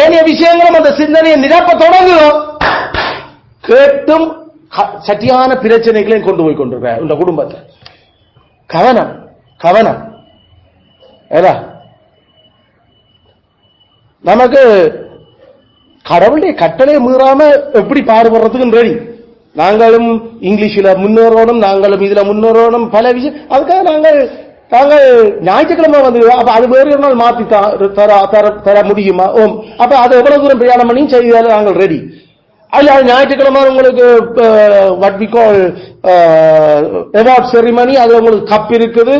ஏனைய விஷயங்களும் அந்த சிந்தனையை நிரப்ப தொடங்குகிறோம். கேட்டும் சட்டியான பிரச்சனைகளையும் கொண்டு போய் கொண்டிருக்க இந்த குடும்பத்தை. கவனம் ஏதா நமக்கு கடவுளுடைய கட்டளை மீறாம எப்படி பாடுபடுறதுக்கு ரெடி. நாங்களும் இங்கிலீஷ்ல முன்னேறணும், நாங்களும் இதுல முன்னேறணும், பல விஷயம். அதுக்காக நாங்கள் நாங்கள் ஞாயிற்றுக்கிழமை வந்து அப்ப அது வேறு ஒரு நாள் மாற்றி தர முடியுமா? ஓம். அப்ப அது எவ்வளவு தூரம் பிரயாணம் பண்ணி செய்தாலும் நாங்கள் ரெடி. அல்ல ஞாயிற்றுக்கிழமை உங்களுக்கு what we call award ceremony, அது உங்களுக்கு கப் இருக்குது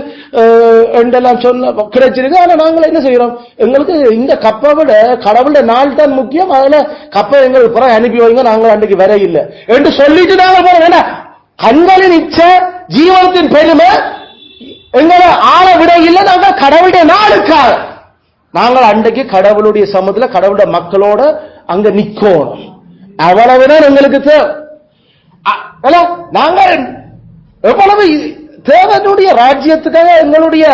என்றெல்லாம் சொன்ன கிடைச்சிருக்கு. ஆனா நாங்கள் என்ன செய்யறோம், எங்களுக்கு இந்த கப்பை விட கடவுளுடைய நாள் தான் முக்கியம். அதுல கப்பை எங்களுக்கு பிறகு அனுப்பி வைங்க, நாங்கள் அன்றைக்கு வர இல்லை என்று சொல்லிட்டு நாங்கள் போறோம். கண்களின் இச்ச ஜீவனத்தின் பெருமை எங்களை ஆள விட இல்லை. நாங்கள் கடவுளுடைய நாளுக்காக நாங்கள் அன்றைக்கு கடவுளுடைய சமூகத்தில் கடவுளுடைய மக்களோட அங்க நிக்கணும். அவ்வளவுதான் எங்களுக்கு தேவை. நாங்கள் எவ்வளவு தேவனுடைய ராஜ்யத்துக்காக எங்களுடைய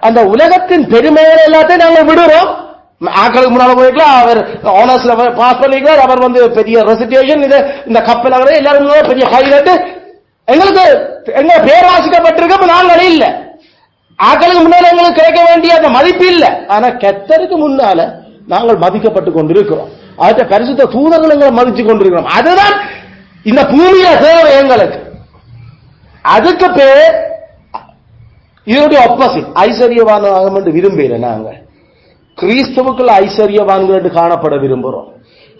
அந்த உலகத்தின் பெருமைகளை எல்லாத்தையும் நாங்கள் விடுறோம். ஆக்களுக்கு முன்னால போயிருக்கலாம், அவர் ஆனர்ஸ்ல பாஸ் பண்ணிக்கிறார், அவர் வந்து பெரிய ரெசிடேஷன், இது இந்த கப்பல் எல்லாரும் பெரிய ஹைலைட். எங்களுக்கு எங்க பேர் வாசிக்கப்பட்டிருக்க நாங்கள் இல்லை. ஆக்களுக்கு முன்னால எங்களுக்கு கிடைக்க வேண்டிய அந்த மதிப்பு இல்லை. ஆனா கர்த்தருக்கு முன்னால நாங்கள் மதிக்கப்பட்டு கொண்டிருக்கிறோம். அவற்றை பரிசுத்த தூதர்கள் எங்களை மதிச்சு கொண்டிருக்கிறோம். அதுதான் இந்த பூமியில தேவை எங்களுக்கு. அதுக்கு பேர் இதனுடைய ஆப்போசிட் ஐஸ்வர்யவானாக என்று விரும்பல. நாங்கள் கிறிஸ்துவுக்குள்ள ஐஸ்வர்யவான்கள் என்று காணப்பட விரும்புகிறோம்.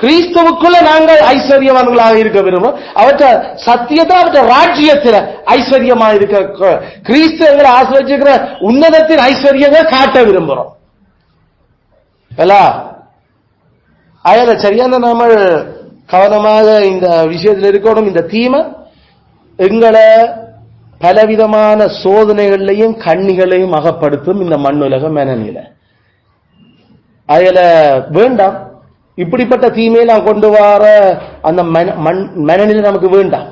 கிறிஸ்துவுக்குள்ள நாங்கள் ஐஸ்வர்யவான்களாக இருக்க விரும்புகிறோம். அவற்றை சத்தியத்தை அவற்றை ராஜ்யத்தில் ஐஸ்வர்யமா இருக்க கிறிஸ்து எங்களை ஆசிரியக்கிற உன்னதத்தின் ஐஸ்வர்யத்தை காட்ட விரும்புகிறோம். அத சரியான நாம கவனமாக இந்த விஷயத்தில் இருக்கணும். இந்த தீமை எங்களை பலவிதமான சோதனைகளையும் கண்ணிகளையும் அகப்படுத்தும். இந்த மண்ணுலக மனநிலை அதுல வேண்டாம். இப்படிப்பட்ட தீமையெல்லாம் கொண்டு வர அந்த மனநிலை நமக்கு வேண்டாம்.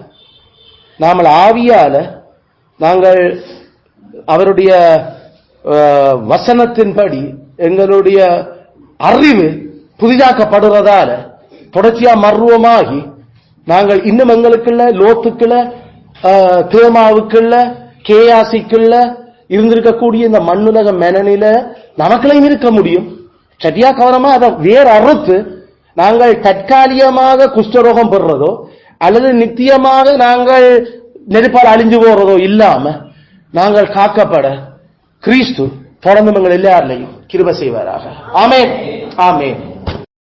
நாமல் ஆவியால நாங்கள் அவருடைய வசனத்தின்படி எங்களுடைய அறிவு புதிதாக்கப்படுறதால தொடர்ச்சியா மர்வமாகி நாங்கள் இன்னும் எங்களுக்குள்ள லோத்துக்குள்ள தேமாவுக்குள்ள கேயாசிக்குள்ள இருந்திருக்கக்கூடிய இந்த மண்ணுலக மனநில நமக்குள்ளையும் இருக்க முடியும். சரியா கவனமா அதை வேற அறுத்து நாங்கள் தற்காலிகமாக குஷ்டரோகம் பெறுறதோ அல்லது நித்தியமாக நாங்கள் நெருப்பால் அழிஞ்சு போறதோ இல்லாம நாங்கள் காக்கப்பட கிறிஸ்து தொடர்ந்து எங்கள் எல்லாரிலையும் கிருபை செய்வாராக. ஆமென், ஆமென்.